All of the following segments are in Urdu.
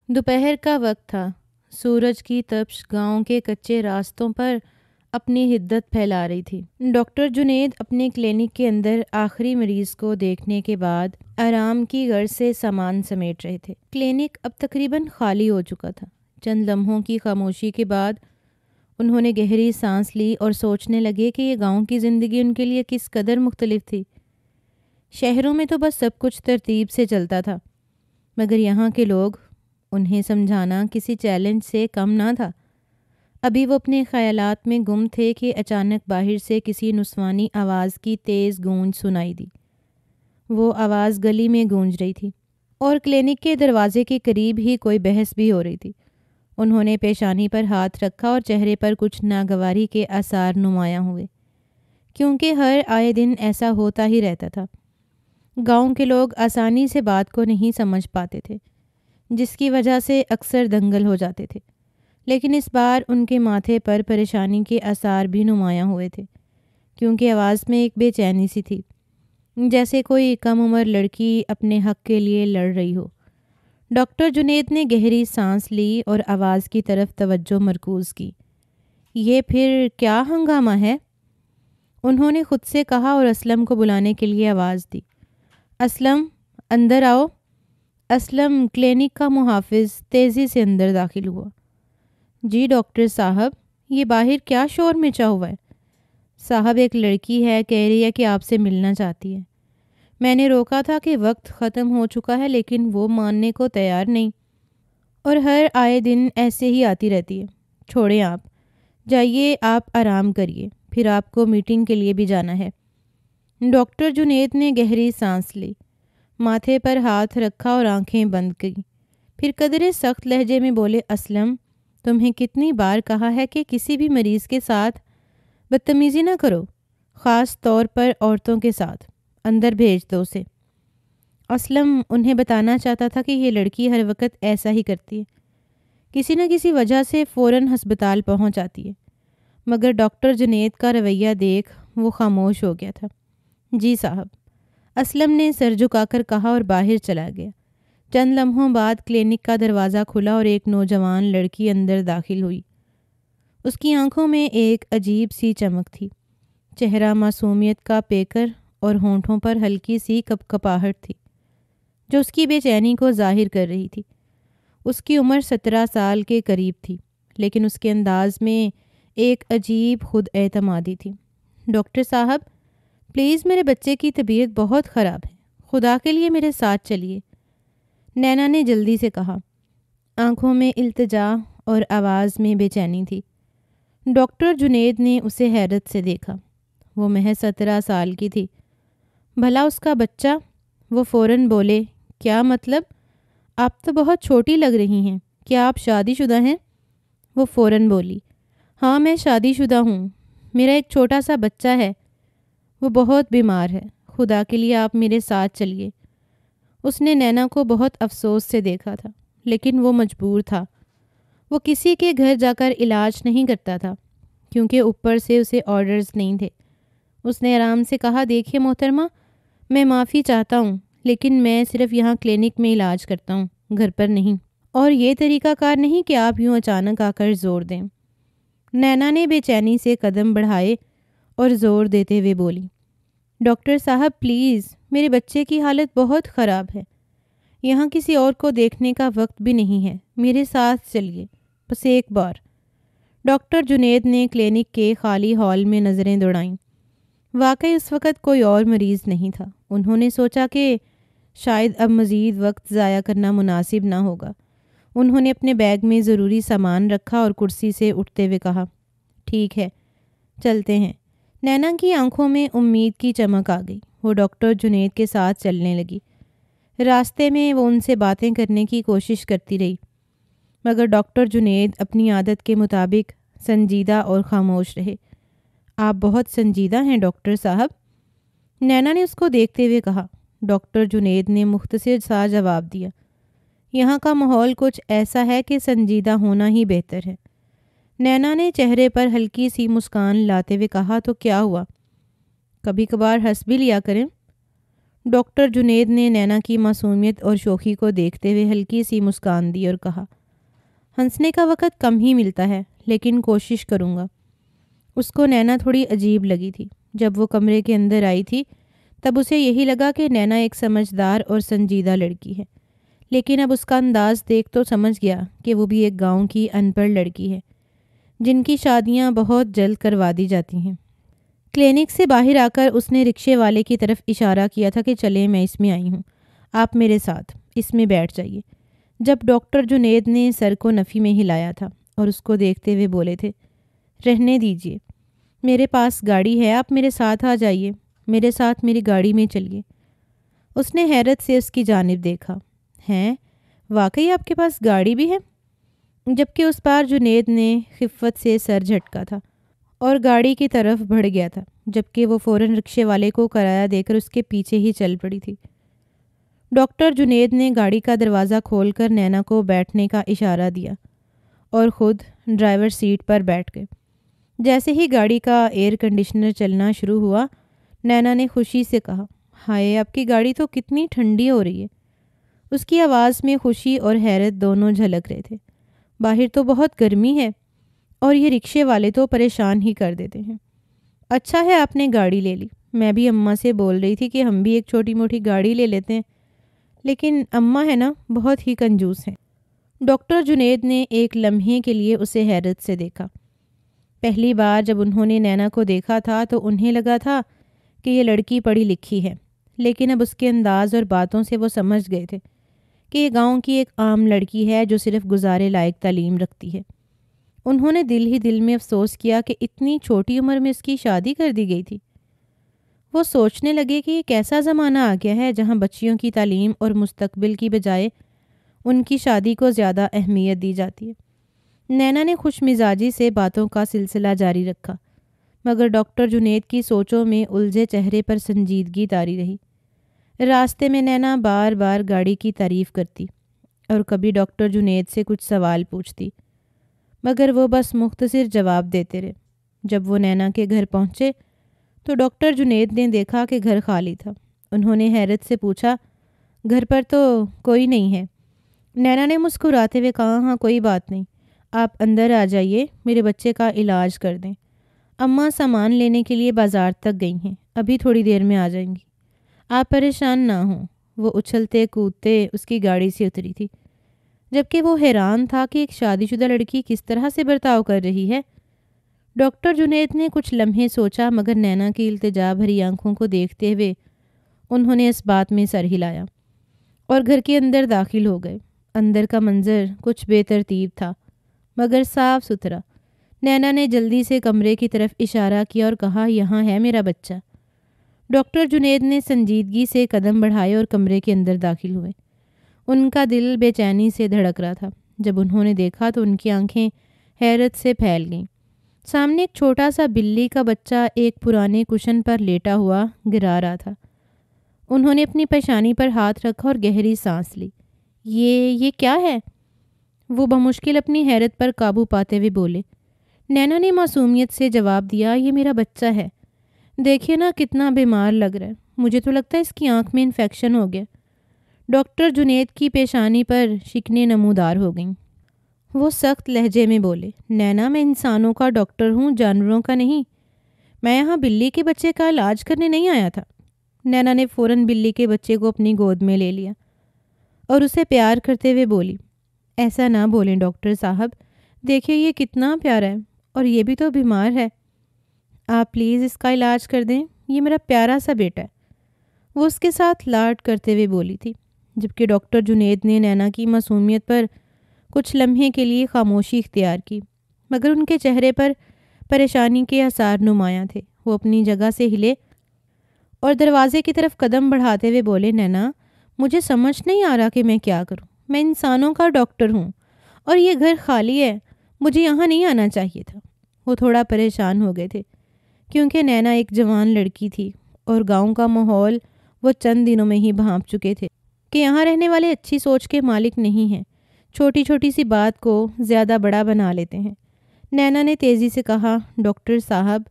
دوپہر کا وقت تھا۔ سورج کی تپش گاؤں کے کچے راستوں پر اپنی حدت پھیلا رہی تھی۔ ڈاکٹر جنید اپنے کلینک کے اندر آخری مریض کو دیکھنے کے بعد آرام کی غرض سے سامان سمیٹ رہے تھے۔ کلینک اب تقریباً خالی ہو چکا تھا۔ چند لمحوں کی خاموشی کے بعد انہوں نے گہری سانس لی اور سوچنے لگے کہ یہ گاؤں کی زندگی ان کے لیے کس قدر مختلف تھی۔ شہروں میں تو بس سب کچھ ترتیب سے چلتا تھا، مگر یہاں کے لوگ، انہیں سمجھانا کسی چیلنج سے کم نہ تھا۔ ابھی وہ اپنے خیالات میں گم تھے کہ اچانک باہر سے کسی نسوانی آواز کی تیز گونج سنائی دی۔ وہ آواز گلی میں گونج رہی تھی اور کلینک کے دروازے کے قریب ہی کوئی بحث بھی ہو رہی تھی۔ انہوں نے پیشانی پر ہاتھ رکھا اور چہرے پر کچھ ناگواری کے آثار نمایاں ہوئے، کیونکہ ہر آئے دن ایسا ہوتا ہی رہتا تھا۔ گاؤں کے لوگ آسانی سے بات کو نہیں سمجھ پاتے تھے، جس کی وجہ سے اکثر دنگل ہو جاتے تھے، لیکن اس بار ان کے ماتھے پر پریشانی کے آثار بھی نمایاں ہوئے تھے، کیونکہ آواز میں ایک بے چینی سی تھی، جیسے کوئی کم عمر لڑکی اپنے حق کے لیے لڑ رہی ہو۔ ڈاکٹر جنید نے گہری سانس لی اور آواز کی طرف توجہ مرکوز کی۔ یہ پھر کیا ہنگامہ ہے؟ انہوں نے خود سے کہا اور اسلم کو بلانے کے لیے آواز دی۔ اسلم، اندر آؤ۔ اسلم، کلینک کا محافظ، تیزی سے اندر داخل ہوا۔ جی ڈاکٹر صاحب، یہ باہر کیا شور مچا ہوا ہے؟ صاحب، ایک لڑکی ہے، کہہ رہی ہے کہ آپ سے ملنا چاہتی ہے۔ میں نے روکا تھا کہ وقت ختم ہو چکا ہے، لیکن وہ ماننے کو تیار نہیں، اور ہر آئے دن ایسے ہی آتی رہتی ہے۔ چھوڑیں، آپ جائیے، آپ آرام کریے، پھر آپ کو میٹنگ کے لیے بھی جانا ہے۔ ڈاکٹر جنید نے گہری سانس لی، ماتھے پر ہاتھ رکھا اور آنکھیں بند کی، پھر قدرے سخت لہجے میں بولے، اسلم، تمہیں کتنی بار کہا ہے کہ کسی بھی مریض کے ساتھ بدتمیزی نہ کرو، خاص طور پر عورتوں کے ساتھ۔ اندر بھیج دو اسے۔ اسلم انہیں بتانا چاہتا تھا کہ یہ لڑکی ہر وقت ایسا ہی کرتی ہے، کسی نہ کسی وجہ سے فوراً ہسپتال پہنچ جاتی ہے، مگر ڈاکٹر جنید کا رویہ دیکھ وہ خاموش ہو گیا تھا۔ جی صاحب، اسلم نے سر جھکا کر کہا اور باہر چلا گیا۔ چند لمحوں بعد کلینک کا دروازہ کھلا اور ایک نوجوان لڑکی اندر داخل ہوئی۔ اس کی آنکھوں میں ایک عجیب سی چمک تھی، چہرہ معصومیت کا پیکر اور ہونٹوں پر ہلکی سی کپکپاہٹ تھی، جو اس کی بے چینی کو ظاہر کر رہی تھی۔ اس کی عمر 17 سال کے قریب تھی، لیکن اس کے انداز میں ایک عجیب خود اعتمادی تھی۔ ڈاکٹر صاحب، پلیز، میرے بچے کی طبیعت بہت خراب ہے، خدا کے لیے میرے ساتھ چلیے، نینا نے جلدی سے کہا۔ آنکھوں میں التجا اور آواز میں بے چینی تھی۔ ڈاکٹر جنید نے اسے حیرت سے دیکھا۔ وہ محض 17 سال کی تھی۔ بھلا اس کا بچہ؟ وہ فوراً بولے، کیا مطلب؟ آپ تو بہت چھوٹی لگ رہی ہیں، کیا آپ شادی شدہ ہیں؟ وہ فوراً بولی، ہاں میں شادی شدہ ہوں، میرا ایک چھوٹا سا بچہ ہے، وہ بہت بیمار ہے، خدا کے لیے آپ میرے ساتھ چلیے۔ اس نے نینا کو بہت افسوس سے دیکھا تھا، لیکن وہ مجبور تھا۔ وہ کسی کے گھر جا کر علاج نہیں کرتا تھا، کیونکہ اوپر سے اسے آرڈرز نہیں تھے۔ اس نے آرام سے کہا، دیکھیے محترمہ، میں معافی چاہتا ہوں، لیکن میں صرف یہاں کلینک میں علاج کرتا ہوں، گھر پر نہیں، اور یہ طریقہ کار نہیں کہ آپ یوں اچانک آ کر زور دیں۔ نینا نے بے چینی سے قدم بڑھائے اور زور دیتے ہوئے بولی، ڈاکٹر صاحب پلیز، میرے بچے کی حالت بہت خراب ہے، یہاں کسی اور کو دیکھنے کا وقت بھی نہیں ہے، میرے ساتھ چلیے، بس ایک بار۔ ڈاکٹر جنید نے کلینک کے خالی ہال میں نظریں دوڑائیں۔ واقعی اس وقت کوئی اور مریض نہیں تھا۔ انہوں نے سوچا کہ شاید اب مزید وقت ضائع کرنا مناسب نہ ہوگا۔ انہوں نے اپنے بیگ میں ضروری سامان رکھا اور کرسی سے اٹھتے ہوئے کہا، ٹھیک ہے، چلتے ہیں۔ نینا کی آنکھوں میں امید کی چمک آ گئی۔ وہ ڈاکٹر جنید کے ساتھ چلنے لگی۔ راستے میں وہ ان سے باتیں کرنے کی کوشش کرتی رہی، مگر ڈاکٹر جنید اپنی عادت کے مطابق سنجیدہ اور خاموش رہے۔ آپ بہت سنجیدہ ہیں ڈاکٹر صاحب، نینا نے اس کو دیکھتے ہوئے کہا۔ ڈاکٹر جنید نے مختصر سا جواب دیا، یہاں کا ماحول کچھ ایسا ہے کہ سنجیدہ ہونا ہی بہتر ہے۔ نینا نے چہرے پر ہلکی سی مسکان لاتے ہوئے کہا، تو کیا ہوا؟ کبھی کبھار ہنس بھی لیا کریں۔ ڈاکٹر جنید نے نینا کی معصومیت اور شوخی کو دیکھتے ہوئے ہلکی سی مسکان دی اور کہا، ہنسنے کا وقت کم ہی ملتا ہے لیکن کوشش کروں گا۔ اس کو نینا تھوڑی عجیب لگی تھی۔ جب وہ کمرے کے اندر آئی تھی تب اسے یہی لگا کہ نینا ایک سمجھدار اور سنجیدہ لڑکی ہے، لیکن اب اس کا انداز دیکھ تو سمجھ گیا کہ وہ بھی ایک گاؤں کی ان پڑھ لڑکی ہے جن کی شادیاں بہت جلد کروا دی جاتی ہیں۔ کلینک سے باہر آ کر اس نے رکشے والے کی طرف اشارہ کیا تھا کہ چلیں، میں اس میں آئی ہوں، آپ میرے ساتھ اس میں بیٹھ جائیے۔ جب ڈاکٹر جنید نے سر کو نفی میں ہلایا تھا اور اس کو دیکھتے ہوئے بولے تھے، رہنے دیجیے، میرے پاس گاڑی ہے، آپ میرے ساتھ آ جائیے، میرے ساتھ میری گاڑی میں چلیے۔ اس نے حیرت سے اس کی جانب دیکھا، ہیں واقعی آپ کے پاس گاڑی بھی ہے؟ جبکہ اس بار جنید نے خفت سے سر جھٹکا تھا اور گاڑی کی طرف بڑھ گیا تھا، جبکہ وہ فوراً رکشے والے کو کرایہ دے کر اس کے پیچھے ہی چل پڑی تھی۔ ڈاکٹر جنید نے گاڑی کا دروازہ کھول کر نینا کو بیٹھنے کا اشارہ دیا اور خود ڈرائیور سیٹ پر بیٹھ گئے۔ جیسے ہی گاڑی کا ایئر کنڈیشنر چلنا شروع ہوا، نینا نے خوشی سے کہا، ہائے آپ کی گاڑی تو کتنی ٹھنڈی ہو رہی ہے۔ اس کی آواز میں خوشی اور حیرت دونوں جھلک رہے تھے۔ باہر تو بہت گرمی ہے اور یہ رکشے والے تو پریشان ہی کر دیتے ہیں۔ اچھا ہے آپ نے گاڑی لے لی، میں بھی اماں سے بول رہی تھی کہ ہم بھی ایک چھوٹی موٹی گاڑی لے لیتے ہیں، لیکن اماں ہے نا بہت ہی کنجوس ہیں۔ ڈاکٹر جنید نے ایک لمحے کے لیے اسے حیرت سے دیکھا۔ پہلی بار جب انہوں نے نینا کو دیکھا تھا تو انہیں لگا تھا کہ یہ لڑکی پڑھی لکھی ہے، لیکن اب اس کے انداز اور باتوں سے وہ سمجھ گئے تھے کہ یہ گاؤں کی ایک عام لڑکی ہے جو صرف گزارے لائق تعلیم رکھتی ہے۔ انہوں نے دل ہی دل میں افسوس کیا کہ اتنی چھوٹی عمر میں اس کی شادی کر دی گئی تھی۔ وہ سوچنے لگے کہ یہ کیسا زمانہ آ گیا ہے جہاں بچیوں کی تعلیم اور مستقبل کی بجائے ان کی شادی کو زیادہ اہمیت دی جاتی ہے۔ نینا نے خوش مزاجی سے باتوں کا سلسلہ جاری رکھا، مگر ڈاکٹر جنید کی سوچوں میں الجھے چہرے پر سنجیدگی طاری رہی۔ راستے میں نینا بار بار گاڑی کی تعریف کرتی اور کبھی ڈاکٹر جنید سے کچھ سوال پوچھتی، مگر وہ بس مختصر جواب دیتے رہے۔ جب وہ نینا کے گھر پہنچے تو ڈاکٹر جنید نے دیکھا کہ گھر خالی تھا۔ انہوں نے حیرت سے پوچھا، گھر پر تو کوئی نہیں ہے؟ نینا نے مسکراتے ہوئے کہا، ہاں کوئی بات نہیں، آپ اندر آ جائیے، میرے بچے کا علاج کر دیں۔ اماں سامان لینے کے لیے بازار تک گئی ہیں، ابھی تھوڑی دیر میں آ جائیں گی، آپ پریشان نہ ہوں۔ وہ اچھلتے کودتے اس کی گاڑی سے اتری تھی، جبکہ وہ حیران تھا کہ ایک شادی شدہ لڑکی کس طرح سے برتاؤ کر رہی ہے۔ ڈاکٹر جنید نے کچھ لمحے سوچا، مگر نینا کی التجا بھری آنکھوں کو دیکھتے ہوئے انہوں نے اس بات میں سر ہلایا اور گھر کے اندر داخل ہو گئے۔ اندر کا منظر کچھ بے ترتیب تھا مگر صاف ستھرا۔ نینا نے جلدی سے کمرے کی طرف اشارہ کیا اور کہا، یہاں ہے میرا بچہ۔ ڈاکٹر جنید نے سنجیدگی سے قدم بڑھائے اور کمرے کے اندر داخل ہوئے۔ ان کا دل بے چینی سے دھڑک رہا تھا۔ جب انہوں نے دیکھا تو ان کی آنکھیں حیرت سے پھیل گئیں۔ سامنے ایک چھوٹا سا بلی کا بچہ ایک پرانے کشن پر لیٹا ہوا گرا رہا تھا۔ انہوں نے اپنی پیشانی پر ہاتھ رکھا اور گہری سانس لی۔ یہ کیا ہے؟ وہ بمشکل اپنی حیرت پر قابو پاتے ہوئے بولے۔ نینا نے معصومیت سے جواب دیا، یہ میرا بچہ ہے، دیکھیے نا کتنا بیمار لگ رہا ہے، مجھے تو لگتا ہے اس کی آنکھ میں انفیکشن ہو گیا۔ ڈاکٹر جنید کی پیشانی پر شکنیں نمودار ہو گئیں۔ وہ سخت لہجے میں بولے، نینا میں انسانوں کا ڈاکٹر ہوں، جانوروں کا نہیں، میں یہاں بلی کے بچے کا علاج کرنے نہیں آیا تھا۔ نینا نے فوراً بلی کے بچے کو اپنی گود میں لے لیا اور اسے پیار کرتے ہوئے بولی، ایسا نہ بولیں ڈاکٹر صاحب، دیکھیے یہ کتنا پیارا ہے اور یہ بھی تو بیمار ہے، آپ پلیز اس کا علاج کر دیں، یہ میرا پیارا سا بیٹا ہے۔ وہ اس کے ساتھ لاڈ کرتے ہوئے بولی تھی، جبکہ ڈاکٹر جنید نے نینا کی معصومیت پر کچھ لمحے کے لیے خاموشی اختیار کی، مگر ان کے چہرے پر پریشانی کے آثار نمایاں تھے۔ وہ اپنی جگہ سے ہلے اور دروازے کی طرف قدم بڑھاتے ہوئے بولے، نینا مجھے سمجھ نہیں آ رہا کہ میں کیا کروں، میں انسانوں کا ڈاکٹر ہوں اور یہ گھر خالی ہے، مجھے یہاں نہیں آنا چاہیے تھا۔ وہ تھوڑا پریشان ہو گئے تھے کیونکہ نینا ایک جوان لڑکی تھی اور گاؤں کا ماحول وہ چند دنوں میں ہی بھانپ چکے تھے کہ یہاں رہنے والے اچھی سوچ کے مالک نہیں ہیں، چھوٹی چھوٹی سی بات کو زیادہ بڑا بنا لیتے ہیں۔ نینا نے تیزی سے کہا، ڈاکٹر صاحب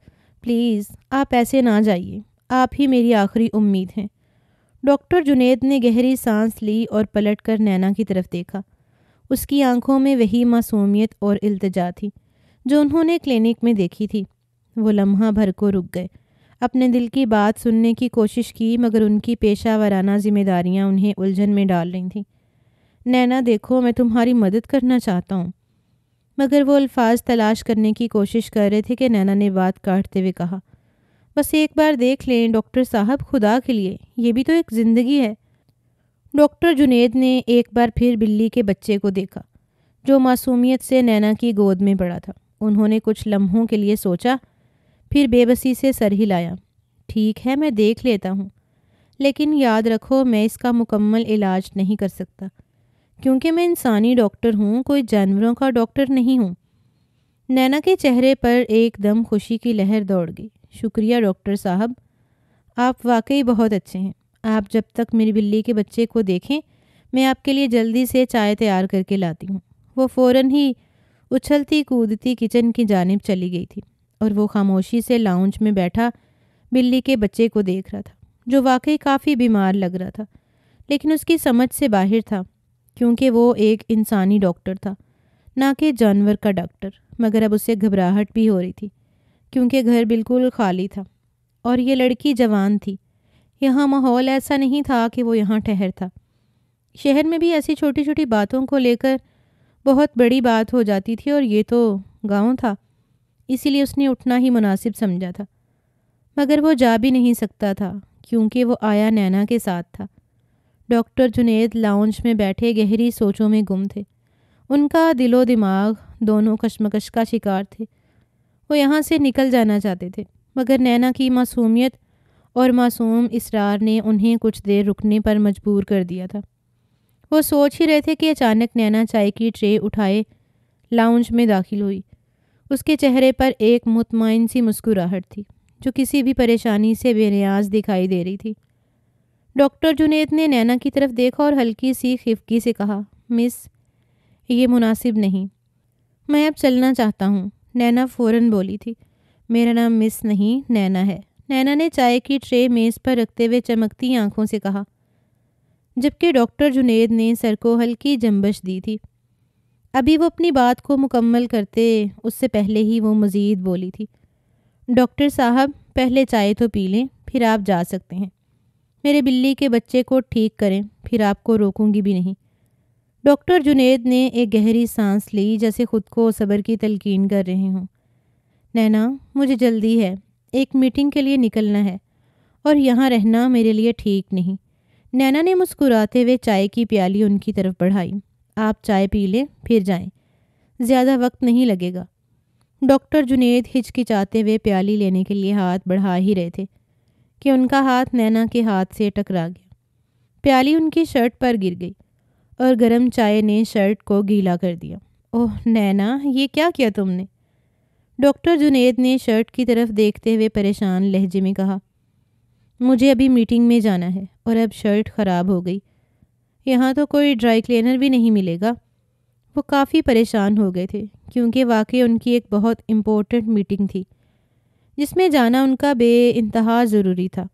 پلیز آپ ایسے نہ جائیے، آپ ہی میری آخری امید ہیں۔ ڈاکٹر جنید نے گہری سانس لی اور پلٹ کر نینا کی طرف دیکھا۔ اس کی آنکھوں میں وہی معصومیت اور التجا تھی جو انہوں نے کلینک میں دیکھی تھی۔ وہ لمحہ بھر کو رک گئے، اپنے دل کی بات سننے کی کوشش کی، مگر ان کی پیشہ ورانہ ذمہ داریاں انہیں الجھن میں ڈال رہی تھیں۔ نینا دیکھو، میں تمہاری مدد کرنا چاہتا ہوں، مگر وہ الفاظ تلاش کرنے کی کوشش کر رہے تھے کہ نینا نے بات کاٹتے ہوئے کہا، بس ایک بار دیکھ لیں ڈاکٹر صاحب، خدا کے لیے، یہ بھی تو ایک زندگی ہے۔ ڈاکٹر جنید نے ایک بار پھر بلی کے بچے کو دیکھا جو معصومیت سے نینا کی گود میں پڑا تھا۔ انہوں نے کچھ لمحوں کے لیے سوچا، پھر بے بسی سے سر ہلایا۔ ٹھیک ہے، میں دیکھ لیتا ہوں، لیکن یاد رکھو میں اس کا مکمل علاج نہیں کر سکتا، کیونکہ میں انسانی ڈاکٹر ہوں، کوئی جانوروں کا ڈاکٹر نہیں ہوں۔ نینا کے چہرے پر ایک دم خوشی کی لہر دوڑ گئی۔ شکریہ ڈاکٹر صاحب، آپ واقعی بہت اچھے ہیں۔ آپ جب تک میری بلی کے بچے کو دیکھیں، میں آپ کے لیے جلدی سے چائے تیار کر کے لاتی ہوں۔ وہ فوراً ہی اچھلتی کودتی کچن کی جانب چلی گئی تھی اور وہ خاموشی سے لاؤنج میں بیٹھا بلی کے بچے کو دیکھ رہا تھا، جو واقعی کافی بیمار لگ رہا تھا، لیکن اس کی سمجھ سے باہر تھا، کیونکہ وہ ایک انسانی ڈاکٹر تھا، نہ کہ جانور کا ڈاکٹر۔ مگر اب اسے گھبراہٹ بھی ہو رہی تھی، کیونکہ گھر بالکل خالی تھا اور یہ لڑکی جوان تھی۔ یہاں ماحول ایسا نہیں تھا کہ وہ یہاں ٹھہر تھا۔ شہر میں بھی ایسی چھوٹی چھوٹی باتوں کو لے کر بہت بڑی بات ہو جاتی تھی، اور یہ تو گاؤں تھا، اسی لیے اس نے اٹھنا ہی مناسب سمجھا تھا۔ مگر وہ جا بھی نہیں سکتا تھا، کیونکہ وہ آیا نینا کے ساتھ تھا۔ ڈاکٹر جنید لاؤنج میں بیٹھے گہری سوچوں میں گم تھے۔ ان کا دل و دماغ دونوں کشمکش کا شکار تھے۔ وہ یہاں سے نکل جانا چاہتے تھے، مگر نینا کی معصومیت اور معصوم اصرار نے انہیں کچھ دیر رکنے پر مجبور کر دیا تھا۔ وہ سوچ ہی رہے تھے کہ اچانک نینا چائے کی ٹرے اٹھائے لاؤنج میں داخل ہوئی۔ اس کے چہرے پر ایک مطمئن سی مسکراہٹ تھی جو کسی بھی پریشانی سے بے نیاز دکھائی دے رہی تھی۔ ڈاکٹر جنید نے نینا کی طرف دیکھا اور ہلکی سی خفگی سے کہا، مس، یہ مناسب نہیں، میں اب چلنا چاہتا ہوں۔ نینا فوراً بولی تھی، میرا نام مس نہیں نینا ہے۔ نینا نے چائے کی ٹرے میز پر رکھتے ہوئے چمکتی آنکھوں سے کہا، جبکہ ڈاکٹر جنید نے سر کو ہلکی جنبش دی تھی۔ ابھی وہ اپنی بات کو مکمل کرتے اس سے پہلے ہی وہ مزید بولی تھی، ڈاکٹر صاحب، پہلے چائے تو پی لیں، پھر آپ جا سکتے ہیں۔ میرے بلی کے بچے کو ٹھیک کریں، پھر آپ کو روکوں گی بھی نہیں۔ ڈاکٹر جنید نے ایک گہری سانس لی، جیسے خود کو صبر کی تلقین کر رہے ہوں۔ نینا، مجھے جلدی ہے، ایک میٹنگ کے لیے نکلنا ہے، اور یہاں رہنا میرے لیے ٹھیک نہیں۔ نینا نے مسکراتے ہوئے چائے کی پیالی ان کی طرف بڑھائی۔ آپ چائے پی لیں، پھر جائیں، زیادہ وقت نہیں لگے گا۔ ڈاکٹر جنید ہچکچاتے ہوئے پیالی لینے کے لیے ہاتھ بڑھا ہی رہے تھے کہ ان کا ہاتھ نینا کے ہاتھ سے ٹکرا گیا۔ پیالی ان کی شرٹ پر گر گئی اور گرم چائے نے شرٹ کو گیلا کر دیا۔ اوہ نینا، یہ کیا کیا تم نے؟ ڈاکٹر جنید نے شرٹ کی طرف دیکھتے ہوئے پریشان لہجے میں کہا، مجھے ابھی میٹنگ میں جانا ہے اور اب شرٹ خراب ہو گئی، یہاں تو کوئی ڈرائی کلینر بھی نہیں ملے گا۔ وہ کافی پریشان ہو گئے تھے، کیونکہ واقعی ان کی ایک بہت امپورٹنٹ میٹنگ تھی جس میں جانا ان کا بے انتہا ضروری تھا۔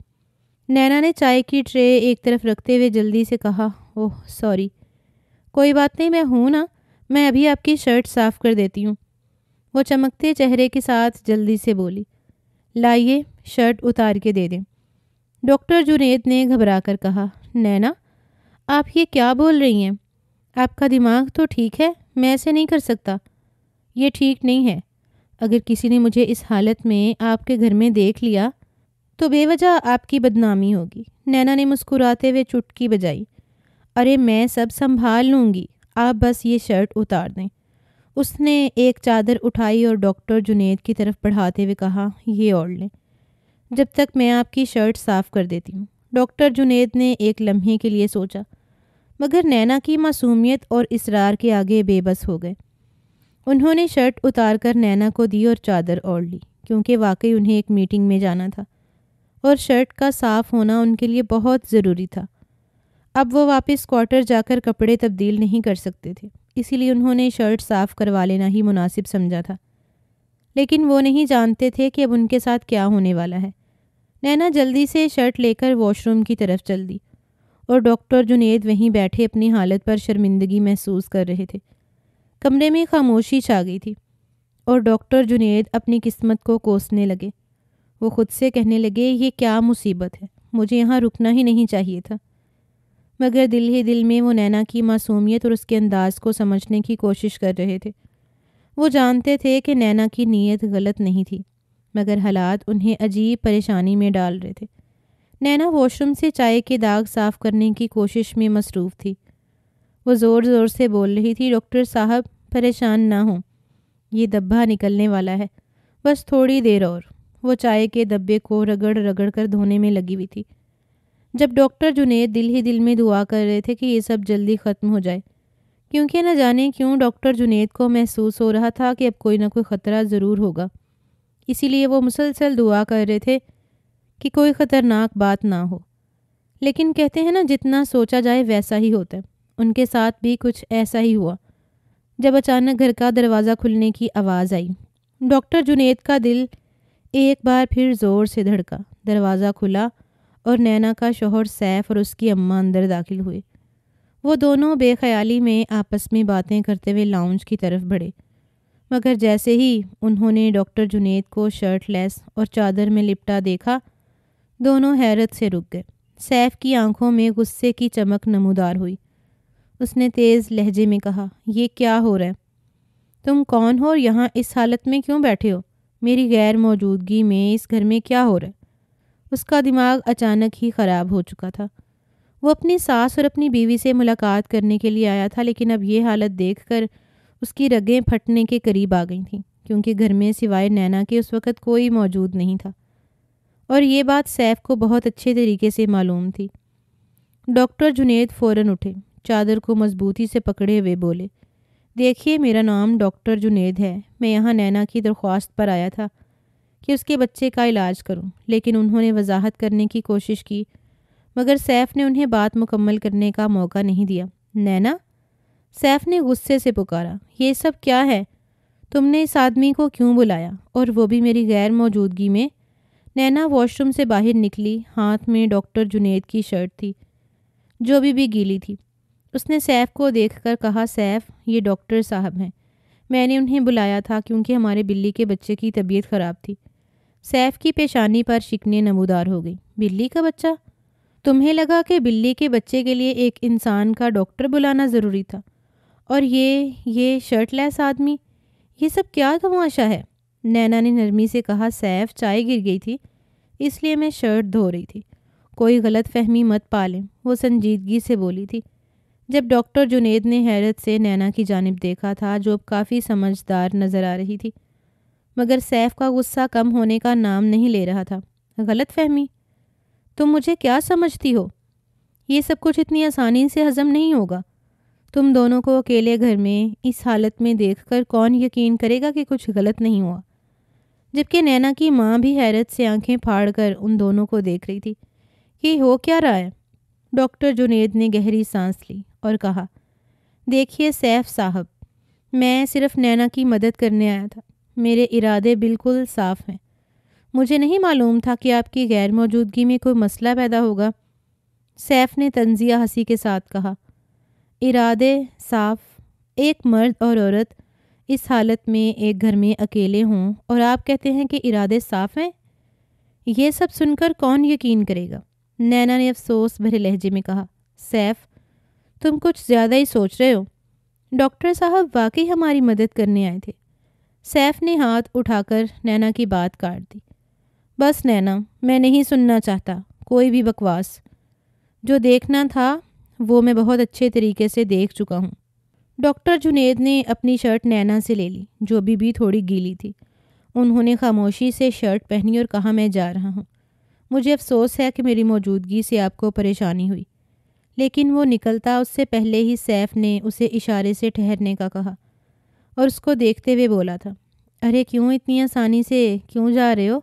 نینا نے چائے کی ٹرے ایک طرف رکھتے ہوئے جلدی سے کہا، اوہ سوری، کوئی بات نہیں، میں ہوں نا، میں ابھی آپ کی شرٹ صاف کر دیتی ہوں۔ وہ چمکتے چہرے کے ساتھ جلدی سے بولی، لائیے، شرٹ اتار کے دے دیں۔ ڈاکٹر جنید نے گھبرا کر کہا، نینا، آپ یہ کیا بول رہی ہیں؟ آپ کا دماغ تو ٹھیک ہے؟ میں ایسے نہیں کر سکتا۔ یہ ٹھیک نہیں ہے۔ اگر کسی نے مجھے اس حالت میں آپ کے گھر میں دیکھ لیا تو بے وجہ آپ کی بدنامی ہوگی۔ نینا نے مسکراتے ہوئے چٹکی بجائی، ارے میں سب سنبھال لوں گی، آپ بس یہ شرٹ اتار دیں۔ اس نے ایک چادر اٹھائی اور ڈاکٹر جنید کی طرف بڑھاتے ہوئے کہا، یہ اوڑھ لیں، جب تک میں آپ کی شرٹ صاف کر دیتی ہوں۔ ڈاکٹر جنید نے ایک لمحے کے لیے سوچا، مگر نینا کی معصومیت اور اصرار کے آگے بے بس ہو گئے۔ انہوں نے شرٹ اتار کر نینا کو دی اور چادر اوڑھ لی، کیونکہ واقعی انہیں ایک میٹنگ میں جانا تھا اور شرٹ کا صاف ہونا ان کے لیے بہت ضروری تھا۔ اب وہ واپس کوارٹر جا کر کپڑے تبدیل نہیں کر سکتے تھے، اسی لیے انہوں نے شرٹ صاف کروا لینا ہی مناسب سمجھا تھا۔ لیکن وہ نہیں جانتے تھے کہ اب ان کے ساتھ کیا ہونے والا ہے۔ نینا جلدی سے شرٹ لے کر واش روم کی طرف چل دی اور ڈاکٹر جنید وہیں بیٹھے اپنی حالت پر شرمندگی محسوس کر رہے تھے۔ کمرے میں خاموشی چھا گئی تھی اور ڈاکٹر جنید اپنی قسمت کو کوسنے لگے۔ وہ خود سے کہنے لگے، یہ کیا مصیبت ہے، مجھے یہاں رکنا ہی نہیں چاہیے تھا۔ مگر دل ہی دل میں وہ نینا کی معصومیت اور اس کے انداز کو سمجھنے کی کوشش کر رہے تھے۔ وہ جانتے تھے کہ نینا کی نیت غلط نہیں تھی، مگر حالات انہیں عجیب پریشانی میں ڈال رہے تھے۔ نینا واش روم سے چائے کے داغ صاف کرنے کی کوشش میں مصروف تھی۔ وہ زور زور سے بول رہی تھی، ڈاکٹر صاحب پریشان نہ ہوں، یہ دبا نکلنے والا ہے، بس تھوڑی دیر اور۔ وہ چائے کے دبے کو رگڑ رگڑ کر دھونے میں لگی ہوئی تھی، جب ڈاکٹر جنید دل ہی دل میں دعا کر رہے تھے کہ یہ سب جلدی ختم ہو جائے، کیونکہ نہ جانے کیوں ڈاکٹر جنید کو محسوس ہو رہا تھا کہ اب کوئی نہ کوئی خطرہ ضرور ہوگا۔ اسی لیے وہ مسلسل دعا کر رہے تھے کہ کوئی خطرناک بات نہ ہو۔ لیکن کہتے ہیں نا، جتنا سوچا جائے ویسا ہی ہوتا ہے۔ ان کے ساتھ بھی کچھ ایسا ہی ہوا جب اچانک گھر کا دروازہ کھلنے کی آواز آئی۔ ڈاکٹر جنید کا دل ایک بار پھر زور سے دھڑکا۔ دروازہ کھلا اور نینا کا شوہر سیف اور اس کی اماں اندر داخل ہوئے۔ وہ دونوں بے خیالی میں آپس میں باتیں کرتے ہوئے لاؤنج کی طرف بڑھے، مگر جیسے ہی انہوں نے ڈاکٹر جنید کو شرٹ لیس اور چادر میں لپٹا دیکھا، دونوں حیرت سے رک گئے۔ سیف کی آنکھوں میں غصے کی چمک نمودار ہوئی۔ اس نے تیز لہجے میں کہا، یہ کیا ہو رہا ہے؟ تم کون ہو اور یہاں اس حالت میں کیوں بیٹھے ہو؟ میری غیر موجودگی میں اس گھر میں کیا ہو رہا ہے؟ اس کا دماغ اچانک ہی خراب ہو چکا تھا۔ وہ اپنی ساس اور اپنی بیوی سے ملاقات کرنے کے لیے آیا تھا، لیکن اب یہ حالت دیکھ کر اس کی رگیں پھٹنے کے قریب آ گئی تھیں، کیونکہ گھر میں سوائے نینا کے اس وقت کوئی موجود نہیں تھا، اور یہ بات سیف کو بہت اچھے طریقے سے معلوم تھی۔ ڈاکٹر جنید فوراً اٹھے، چادر کو مضبوطی سے پکڑے ہوئے بولے، دیکھیے میرا نام ڈاکٹر جنید ہے، میں یہاں نینا کی درخواست پر آیا تھا کہ اس کے بچے کا علاج کروں۔ لیکن انہوں نے وضاحت کرنے کی کوشش کی، مگر سیف نے انہیں بات مکمل کرنے کا موقع نہیں دیا۔ نینا، سیف نے غصے سے پکارا، یہ سب کیا ہے؟ تم نے اس آدمی کو کیوں بلایا، اور وہ بھی میری غیر موجودگی میں؟ نینا واش روم سے باہر نکلی، ہاتھ میں ڈاکٹر جنید کی شرٹ تھی جو بھی گیلی تھی۔ اس نے سیف کو دیکھ کر کہا، سیف، یہ ڈاکٹر صاحب ہیں، میں نے انہیں بلایا تھا کیونکہ ہمارے بلی کے بچے کی طبیعت خراب تھی۔ سیف کی پیشانی پر شکنیں نمودار ہو گئی۔ بلی کا بچہ؟ تمہیں لگا کہ بلی کے بچے کے لیے ایک انسان کا ڈاکٹر بلانا ضروری تھا؟ اور یہ شرٹ لیس آدمی، یہ سب کیا تماشا ہے؟ نینا نے نرمی سے کہا، سیف، چائے گر گئی تھی اس لیے میں شرٹ دھو رہی تھی، کوئی غلط فہمی مت پالیں۔ وہ سنجیدگی سے بولی تھی۔ جب ڈاکٹر جنید نے حیرت سے نینا کی جانب دیکھا تھا، جو اب کافی سمجھدار نظر آ رہی تھی، مگر سیف کا غصہ کم ہونے کا نام نہیں لے رہا تھا۔ غلط فہمی؟ تم مجھے کیا سمجھتی ہو؟ یہ سب کچھ اتنی آسانی سے ہضم نہیں ہوگا۔ تم دونوں کو اکیلے گھر میں اس حالت میں دیکھ کر کون یقین کرے گا کہ کچھ غلط نہیں ہوا؟ جبکہ نینا کی ماں بھی حیرت سے آنکھیں پھاڑ کر ان دونوں کو دیکھ رہی تھی کہ ہو کیا رہا ہے۔ ڈاکٹر جنید نے گہری سانس لی اور کہا، دیکھیے سیف صاحب، میں صرف نینا کی مدد کرنے آیا تھا، میرے ارادے بالکل صاف ہیں۔ مجھے نہیں معلوم تھا کہ آپ کی غیر موجودگی میں کوئی مسئلہ پیدا ہوگا۔ سیف نے طنزیہ ہنسی کے ساتھ کہا، ارادے صاف؟ ایک مرد اور عورت اس حالت میں ایک گھر میں اکیلے ہوں اور آپ کہتے ہیں کہ ارادے صاف ہیں؟ یہ سب سن کر کون یقین کرے گا؟ نینا نے افسوس بھرے لہجے میں کہا، سیف، تم کچھ زیادہ ہی سوچ رہے ہو۔ ڈاکٹر صاحب واقعی ہماری مدد کرنے آئے تھے۔ سیف نے ہاتھ اٹھا کر نینا کی بات کاٹ دی۔ بس نینا، میں نہیں سننا چاہتا کوئی بھی بکواس۔ جو دیکھنا تھا وہ میں بہت اچھے طریقے سے دیکھ چکا ہوں۔ ڈاکٹر جنید نے اپنی شرٹ نینا سے لے لی، جو بھی تھوڑی گیلی تھی۔ انہوں نے خاموشی سے شرٹ پہنی اور کہا، میں جا رہا ہوں۔ مجھے افسوس ہے کہ میری موجودگی سے آپ کو پریشانی ہوئی۔ لیکن وہ نکلتا اس سے پہلے ہی سیف نے اسے اشارے سے ٹھہرنے کا کہا اور اس کو دیکھتے ہوئے بولا تھا، ارے کیوں اتنی آسانی سے کیوں جا رہے ہو؟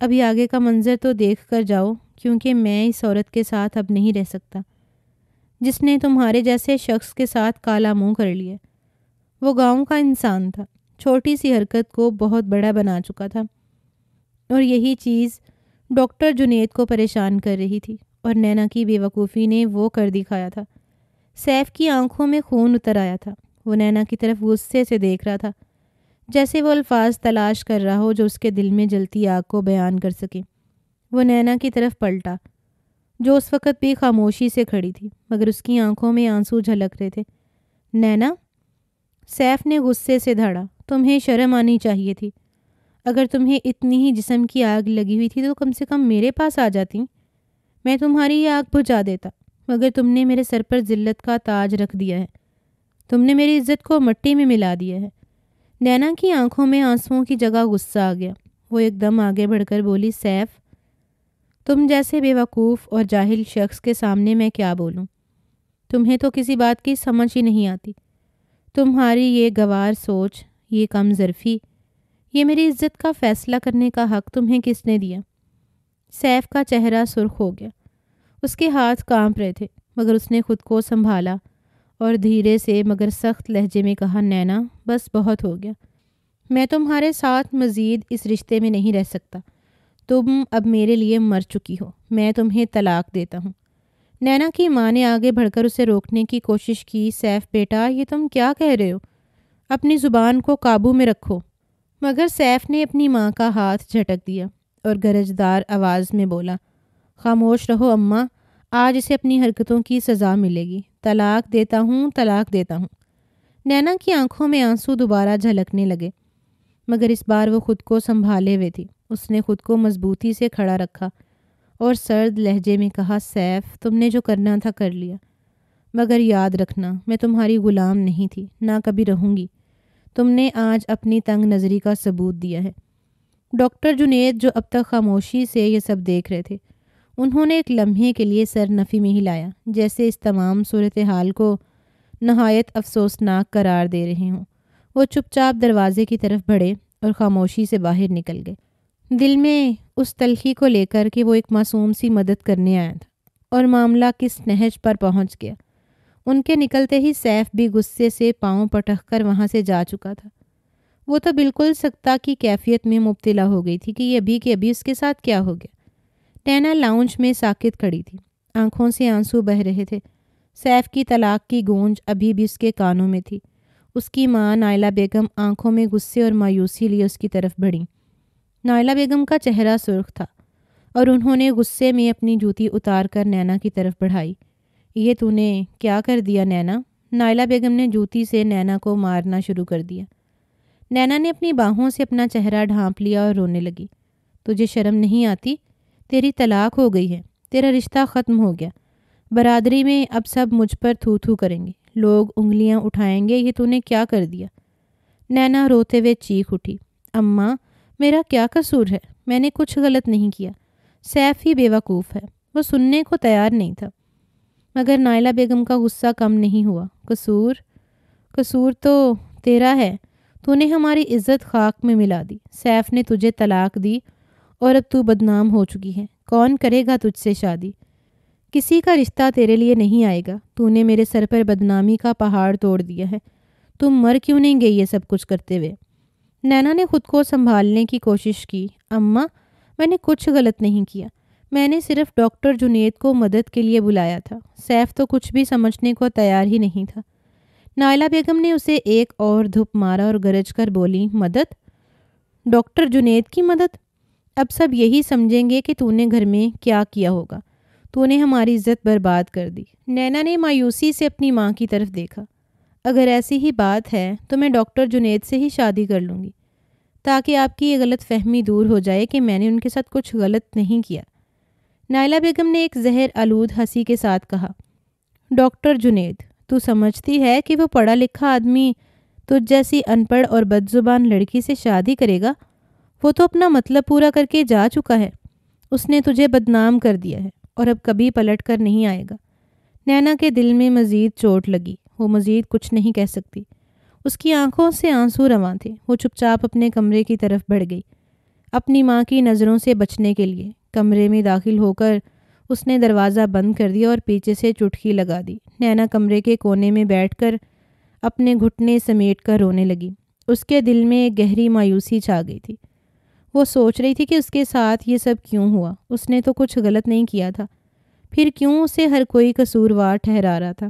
ابھی آگے کا منظر تو دیکھ کر جاؤ، کیونکہ میں اس عورت کے ساتھ اب نہیں رہ سکتا جس نے تمہارے جیسے شخص کے ساتھ کالا منہ کر لیا۔ وہ گاؤں کا انسان تھا، چھوٹی سی حرکت کو بہت بڑا بنا چکا تھا، اور یہی چیز ڈاکٹر جنید کو پریشان کر رہی تھی، اور نینا کی بے وقوفی نے وہ کر دکھایا تھا۔ سیف کی آنکھوں میں خون اتر آیا تھا۔ وہ نینا کی طرف غصے سے دیکھ رہا تھا، جیسے وہ الفاظ تلاش کر رہا ہو جو اس کے دل میں جلتی آگ کو بیان کر سکے۔ وہ نینا کی طرف پلٹا، جو اس وقت بھی خاموشی سے کھڑی تھی، مگر اس کی آنکھوں میں آنسو جھلک رہے تھے۔ نینا، سیف نے غصے سے دھاڑا، تمہیں شرم آنی چاہیے تھی۔ اگر تمہیں اتنی ہی جسم کی آگ لگی ہوئی تھی تو کم سے کم میرے پاس آ جاتی، میں تمہاری یہ آگ بجھا دیتا، مگر تم نے میرے سر پر ذلت کا تاج رکھ دیا ہے، تم نے میری عزت کو مٹی میں ملا دیا ہے۔ نینا کی آنکھوں میں آنسوؤں کی جگہ غصہ آ گیا۔ وہ ایک دم آگے بڑھ کر بولی، سیف، تم جیسے بے وقوف اور جاہل شخص کے سامنے میں کیا بولوں؟ تمہیں تو کسی بات کی سمجھ ہی نہیں آتی۔ تمہاری یہ گوار سوچ، یہ کم ظرفی، یہ میری عزت کا فیصلہ کرنے کا حق تمہیں کس نے دیا؟ سیف کا چہرہ سرخ ہو گیا، اس کے ہاتھ کانپ رہے تھے، مگر اس نے خود کو سنبھالا اور دھیرے سے مگر سخت لہجے میں کہا، نینا، بس بہت ہو گیا، میں تمہارے ساتھ مزید اس رشتے میں نہیں رہ سکتا۔ تم اب میرے لیے مر چکی ہو، میں تمہیں طلاق دیتا ہوں۔ نینا کی ماں نے آگے بڑھ کر اسے روکنے کی کوشش کی۔ سیف بیٹا، یہ تم کیا کہہ رہے ہو؟ اپنی زبان کو قابو میں رکھو۔ مگر سیف نے اپنی ماں کا ہاتھ جھٹک دیا اور گرجدار آواز میں بولا، خاموش رہو اماں، آج اسے اپنی حرکتوں کی سزا ملے گی۔ طلاق دیتا ہوں، طلاق دیتا ہوں۔ نینا کی آنکھوں میں آنسو دوبارہ جھلکنے لگے، مگر اس بار وہ خود کو سنبھالے ہوئے تھی۔ اس نے خود کو مضبوطی سے کھڑا رکھا اور سرد لہجے میں کہا، سیف، تم نے جو کرنا تھا کر لیا، مگر یاد رکھنا، میں تمہاری غلام نہیں تھی، نہ کبھی رہوں گی۔ تم نے آج اپنی تنگ نظری کا ثبوت دیا ہے۔ ڈاکٹر جنید، جو اب تک خاموشی سے یہ سب دیکھ رہے تھے، انہوں نے ایک لمحے کے لیے سر نفی میں ہلایا، جیسے اس تمام صورتحال کو نہایت افسوسناک قرار دے رہے ہوں۔ وہ چپ چاپ دروازے کی طرف بڑھے اور خاموشی سے باہر نکل گئے، دل میں اس تلخی کو لے کر کہ وہ ایک معصوم سی مدد کرنے آیا تھا اور معاملہ کس نہج پر پہنچ گیا۔ ان کے نکلتے ہی سیف بھی غصے سے پاؤں پٹک کر وہاں سے جا چکا تھا۔ وہ تو بالکل سکتہ کی کیفیت میں مبتلا ہو گئی تھی کہ ابھی اس کے ساتھ کیا ہو گیا۔ نینا لاؤنج میں ساکت کھڑی تھی، آنکھوں سے آنسو بہہ رہے تھے۔ سیف کی طلاق کی گونج ابھی بھی اس کے کانوں میں تھی۔ اس کی ماں نائلہ بیگم آنکھوں میں غصے اور مایوسی لیے اس کی طرف بڑھیں۔ نائلہ بیگم کا چہرہ سرخ تھا اور انہوں نے غصے میں اپنی جوتی اتار کر نینا کی طرف بڑھائی۔ یہ تو نے کیا کر دیا نینا؟ نائلہ بیگم نے جوتی سے نینا کو مارنا شروع کر دیا۔ نینا نے اپنی باہوں سے اپنا چہرہ ڈھانپ لیا اور رونے لگی۔ تجھے شرم نہیں آتی؟ تیری طلاق ہو گئی ہے، تیرا رشتہ ختم ہو گیا، برادری میں اب سب مجھ پر تھو تھو کریں گے، لوگ انگلیاں اٹھائیں گے، یہ تو نے کیا کر دیا؟ نینا روتے ہوئے چیخ اٹھی، اماں، میرا کیا قصور ہے؟ میں نے کچھ غلط نہیں کیا۔ سیف ہی بے وقوف ہے، وہ سننے کو تیار نہیں تھا۔ مگر نائلہ بیگم کا غصہ کم نہیں ہوا۔ قصور تو تیرا ہے، تو نے ہماری عزت خاک میں ملا دی۔ سیف نے تجھے طلاق دی اور اب تو بدنام ہو چکی ہے۔ کون کرے گا تجھ سے شادی؟ کسی کا رشتہ تیرے لیے نہیں آئے گا۔ تو نے میرے سر پر بدنامی کا پہاڑ توڑ دیا ہے۔ تم مر کیوں نہیں گئی یہ سب کچھ کرتے ہوئے؟ نینا نے خود کو سنبھالنے کی کوشش کی۔ اماں، میں نے کچھ غلط نہیں کیا، میں نے صرف ڈاکٹر جنید کو مدد کے لیے بلایا تھا۔ سیف تو کچھ بھی سمجھنے کو تیار ہی نہیں تھا۔ نائلہ بیگم نے اسے ایک اور دھپ مارا اور گرج کر بولی، مدد؟ ڈاکٹر جنید کی مدد؟ اب سب یہی سمجھیں گے کہ تو نے گھر میں کیا کیا ہوگا، تو نے ہماری عزت برباد کر دی۔ نینا نے مایوسی سے اپنی ماں کی طرف دیکھا۔ اگر ایسی ہی بات ہے تو میں ڈاکٹر جنید سے ہی شادی کر لوں گی، تاکہ آپ کی یہ غلط فہمی دور ہو جائے کہ میں نے ان کے ساتھ کچھ غلط نہیں کیا۔ نائلہ بیگم نے ایک زہر آلود ہنسی کے ساتھ کہا، ڈاکٹر جنید، تو سمجھتی ہے کہ وہ پڑھا لکھا آدمی تجھ جیسی ان پڑھ اور بد زبان لڑکی سے شادی کرے گا؟ وہ تو اپنا مطلب پورا کر کے جا چکا ہے۔ اس نے تجھے بدنام کر دیا ہے اور اب کبھی پلٹ کر نہیں آئے گا۔ نینا کے دل میں مزید چوٹ لگی، وہ مزید کچھ نہیں کہہ سکتی۔ اس کی آنکھوں سے آنسو رواں تھے۔ وہ چپ چاپ اپنے کمرے کی طرف بڑھ گئی، اپنی ماں کی نظروں سے بچنے کے لیے۔ کمرے میں داخل ہو کر اس نے دروازہ بند کر دیا اور پیچھے سے چٹکی لگا دی۔ نینا کمرے کے کونے میں بیٹھ کر اپنے گھٹنے سمیٹ کر رونے لگی۔ اس کے دل میں ایک گہری مایوسی چھا گئی تھی۔ وہ سوچ رہی تھی کہ اس کے ساتھ یہ سب کیوں ہوا؟ اس نے تو کچھ غلط نہیں کیا تھا۔ پھر کیوں اسے ہر کوئی قصوروار ٹھہرا رہا تھا؟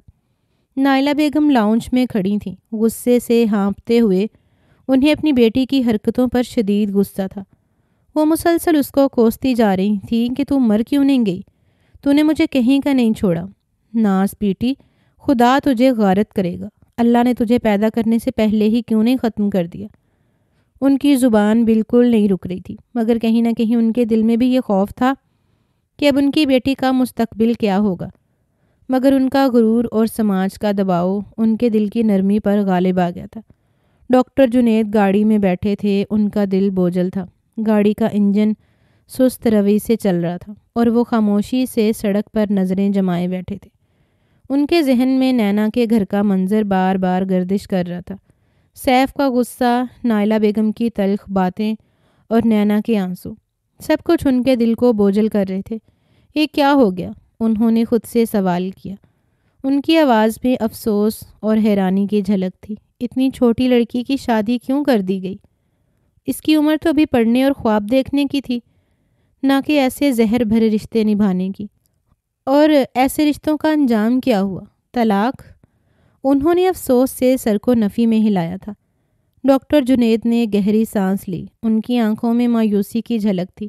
نائلہ بیگم لاؤنج میں کھڑی تھیں، غصے سے ہانپتے ہوئے۔ انہیں اپنی بیٹی کی حرکتوں پر شدید غصہ تھا۔ وہ مسلسل اس کو کوستی جا رہی تھیں کہ تو مر کیوں نہیں گئی؟ تو نے مجھے کہیں کا نہیں چھوڑا۔ ناز بیٹی، خدا تجھے غارت کرے گا۔ اللہ نے تجھے پیدا کرنے سے پہلے ہی کیوں نہیں ختم کر دیا؟ ان کی زبان بالکل نہیں رک رہی تھی، مگر کہیں نہ کہیں ان کے دل میں بھی یہ خوف تھا کہ اب ان کی بیٹی کا مستقبل کیا ہوگا۔ مگر ان کا غرور اور سماج کا دباؤ ان کے دل کی نرمی پر غالب آ گیا تھا۔ ڈاکٹر جنید گاڑی میں بیٹھے تھے، ان کا دل بوجھل تھا۔ گاڑی کا انجن سست روی سے چل رہا تھا اور وہ خاموشی سے سڑک پر نظریں جمائے بیٹھے تھے۔ ان کے ذہن میں نینا کے گھر کا منظر بار بار گردش کر رہا تھا۔ سیف کا غصہ، نائلہ بیگم کی تلخ باتیں اور نینا کے آنسو، سب کچھ ان کے دل کو بوجھل کر رہے تھے۔ یہ کیا ہو گیا؟ انہوں نے خود سے سوال کیا۔ ان کی آواز میں افسوس اور حیرانی کی جھلک تھی۔ اتنی چھوٹی لڑکی کی شادی کیوں کر دی گئی؟ اس کی عمر تو ابھی پڑھنے اور خواب دیکھنے کی تھی، نہ کہ ایسے زہر بھرے رشتے نبھانے کی۔ اور ایسے رشتوں کا انجام کیا ہوا؟ طلاق؟ انہوں نے افسوس سے سر کو نفی میں ہلایا تھا۔ ڈاکٹر جنید نے گہری سانس لی۔ ان کی آنکھوں میں مایوسی کی جھلک تھی۔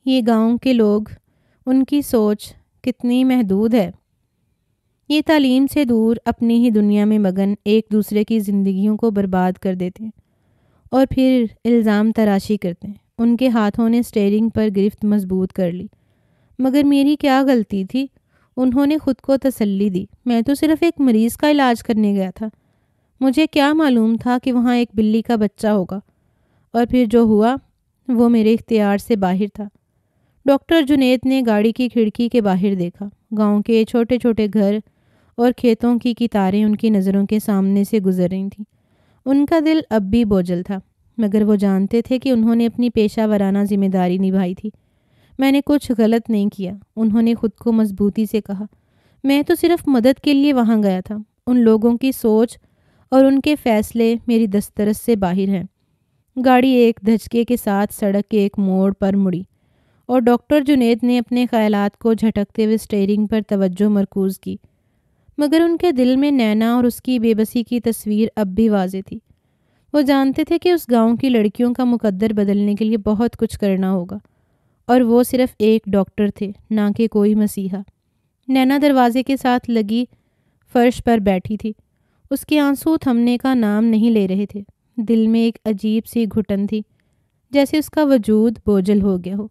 یہ گاؤں کے لوگ، ان کی سوچ کتنی محدود ہے۔ یہ تعلیم سے دور اپنی ہی دنیا میں مگن ایک دوسرے کی زندگیوں کو برباد کر دیتے ہیں اور پھر الزام تراشی کرتے ہیں۔ ان کے ہاتھوں نے اسٹیئرنگ پر گرفت مضبوط کر لی۔ مگر میری کیا غلطی تھی؟ انہوں نے خود کو تسلی دی۔ میں تو صرف ایک مریض کا علاج کرنے گیا تھا۔ مجھے کیا معلوم تھا کہ وہاں ایک بلی کا بچہ ہوگا، اور پھر جو ہوا وہ میرے اختیار سے باہر تھا۔ ڈاکٹر جنید نے گاڑی کی کھڑکی کے باہر دیکھا۔ گاؤں کے چھوٹے چھوٹے گھر اور کھیتوں کی قطاریں ان کی نظروں کے سامنے سے گزر رہی تھیں۔ ان کا دل اب بھی بوجھل تھا، مگر وہ جانتے تھے کہ انہوں نے اپنی پیشہ ورانہ ذمہ داری نبھائی تھی۔ میں نے کچھ غلط نہیں کیا، انہوں نے خود کو مضبوطی سے کہا۔ میں تو صرف مدد کے لیے وہاں گیا تھا۔ ان لوگوں کی سوچ اور ان کے فیصلے میری دسترس سے باہر ہیں۔ گاڑی ایک دھچکے کے ساتھ سڑک کے ایک موڑ پر مڑی اور ڈاکٹر جنید نے اپنے خیالات کو جھٹکتے ہوئے اسٹیئرنگ پر توجہ مرکوز کی۔ مگر ان کے دل میں نینا اور اس کی بے بسی کی تصویر اب بھی واضح تھی۔ وہ جانتے تھے کہ اس گاؤں کی لڑکیوں کا مقدر بدلنے کے لیے بہت کچھ کرنا ہوگا، اور وہ صرف ایک ڈاکٹر تھے، نہ کہ کوئی مسیحا۔ نینا دروازے کے ساتھ لگی فرش پر بیٹھی تھی۔ اس کے آنسو تھمنے کا نام نہیں لے رہے تھے۔ دل میں ایک عجیب سی گھٹن تھی، جیسے اس کا وجود بوجھل ہو گیا ہو۔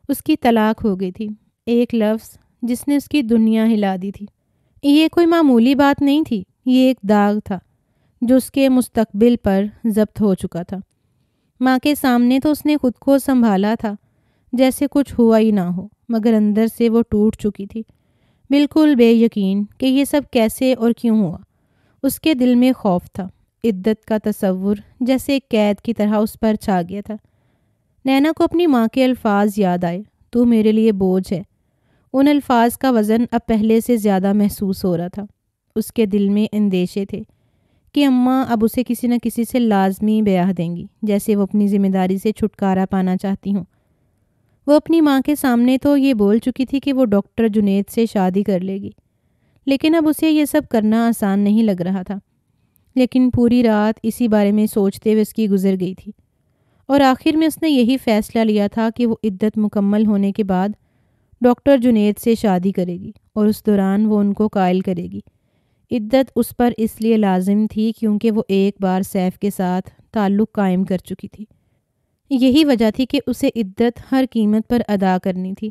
اس کی طلاق ہو گئی تھی، ایک لفظ جس نے اس کی دنیا ہلا دی تھی۔ یہ کوئی معمولی بات نہیں تھی، یہ ایک داغ تھا جو اس کے مستقبل پر ضبط ہو چکا تھا۔ ماں کے سامنے تو اس نے خود کو سنبھالا تھا جیسے کچھ ہوا ہی نہ ہو، مگر اندر سے وہ ٹوٹ چکی تھی، بالکل بے یقین کہ یہ سب کیسے اور کیوں ہوا۔ اس کے دل میں خوف تھا، عدت کا تصور جیسے ایک قید کی طرح اس پر چھا گیا تھا۔ نینا کو اپنی ماں کے الفاظ یاد آئے، تو میرے لیے بوجھ ہے۔ ان الفاظ کا وزن اب پہلے سے زیادہ محسوس ہو رہا تھا۔ اس کے دل میں اندیشے تھے کہ اماں اب اسے کسی نہ کسی سے لازمی بیاہ دیں گی، جیسے وہ اپنی ذمہ داری سے چھٹکارا پانا چاہتی ہوں۔ وہ اپنی ماں کے سامنے تو یہ بول چکی تھی کہ وہ ڈاکٹر جنید سے شادی کر لے گی، لیکن اب اسے یہ سب کرنا آسان نہیں لگ رہا تھا۔ لیکن پوری رات اسی بارے میں سوچتے ہوئے اس کی گزر گئی تھی، اور آخر میں اس نے یہی فیصلہ لیا تھا کہ وہ عدت مکمل ہونے کے بعد ڈاکٹر جنید سے شادی کرے گی، اور اس دوران وہ ان کو قائل کرے گی۔ عدت اس پر اس لیے لازم تھی کیونکہ وہ ایک بار سیف کے ساتھ تعلق قائم کر چکی تھی۔ یہی وجہ تھی کہ اسے عدت ہر قیمت پر ادا کرنی تھی۔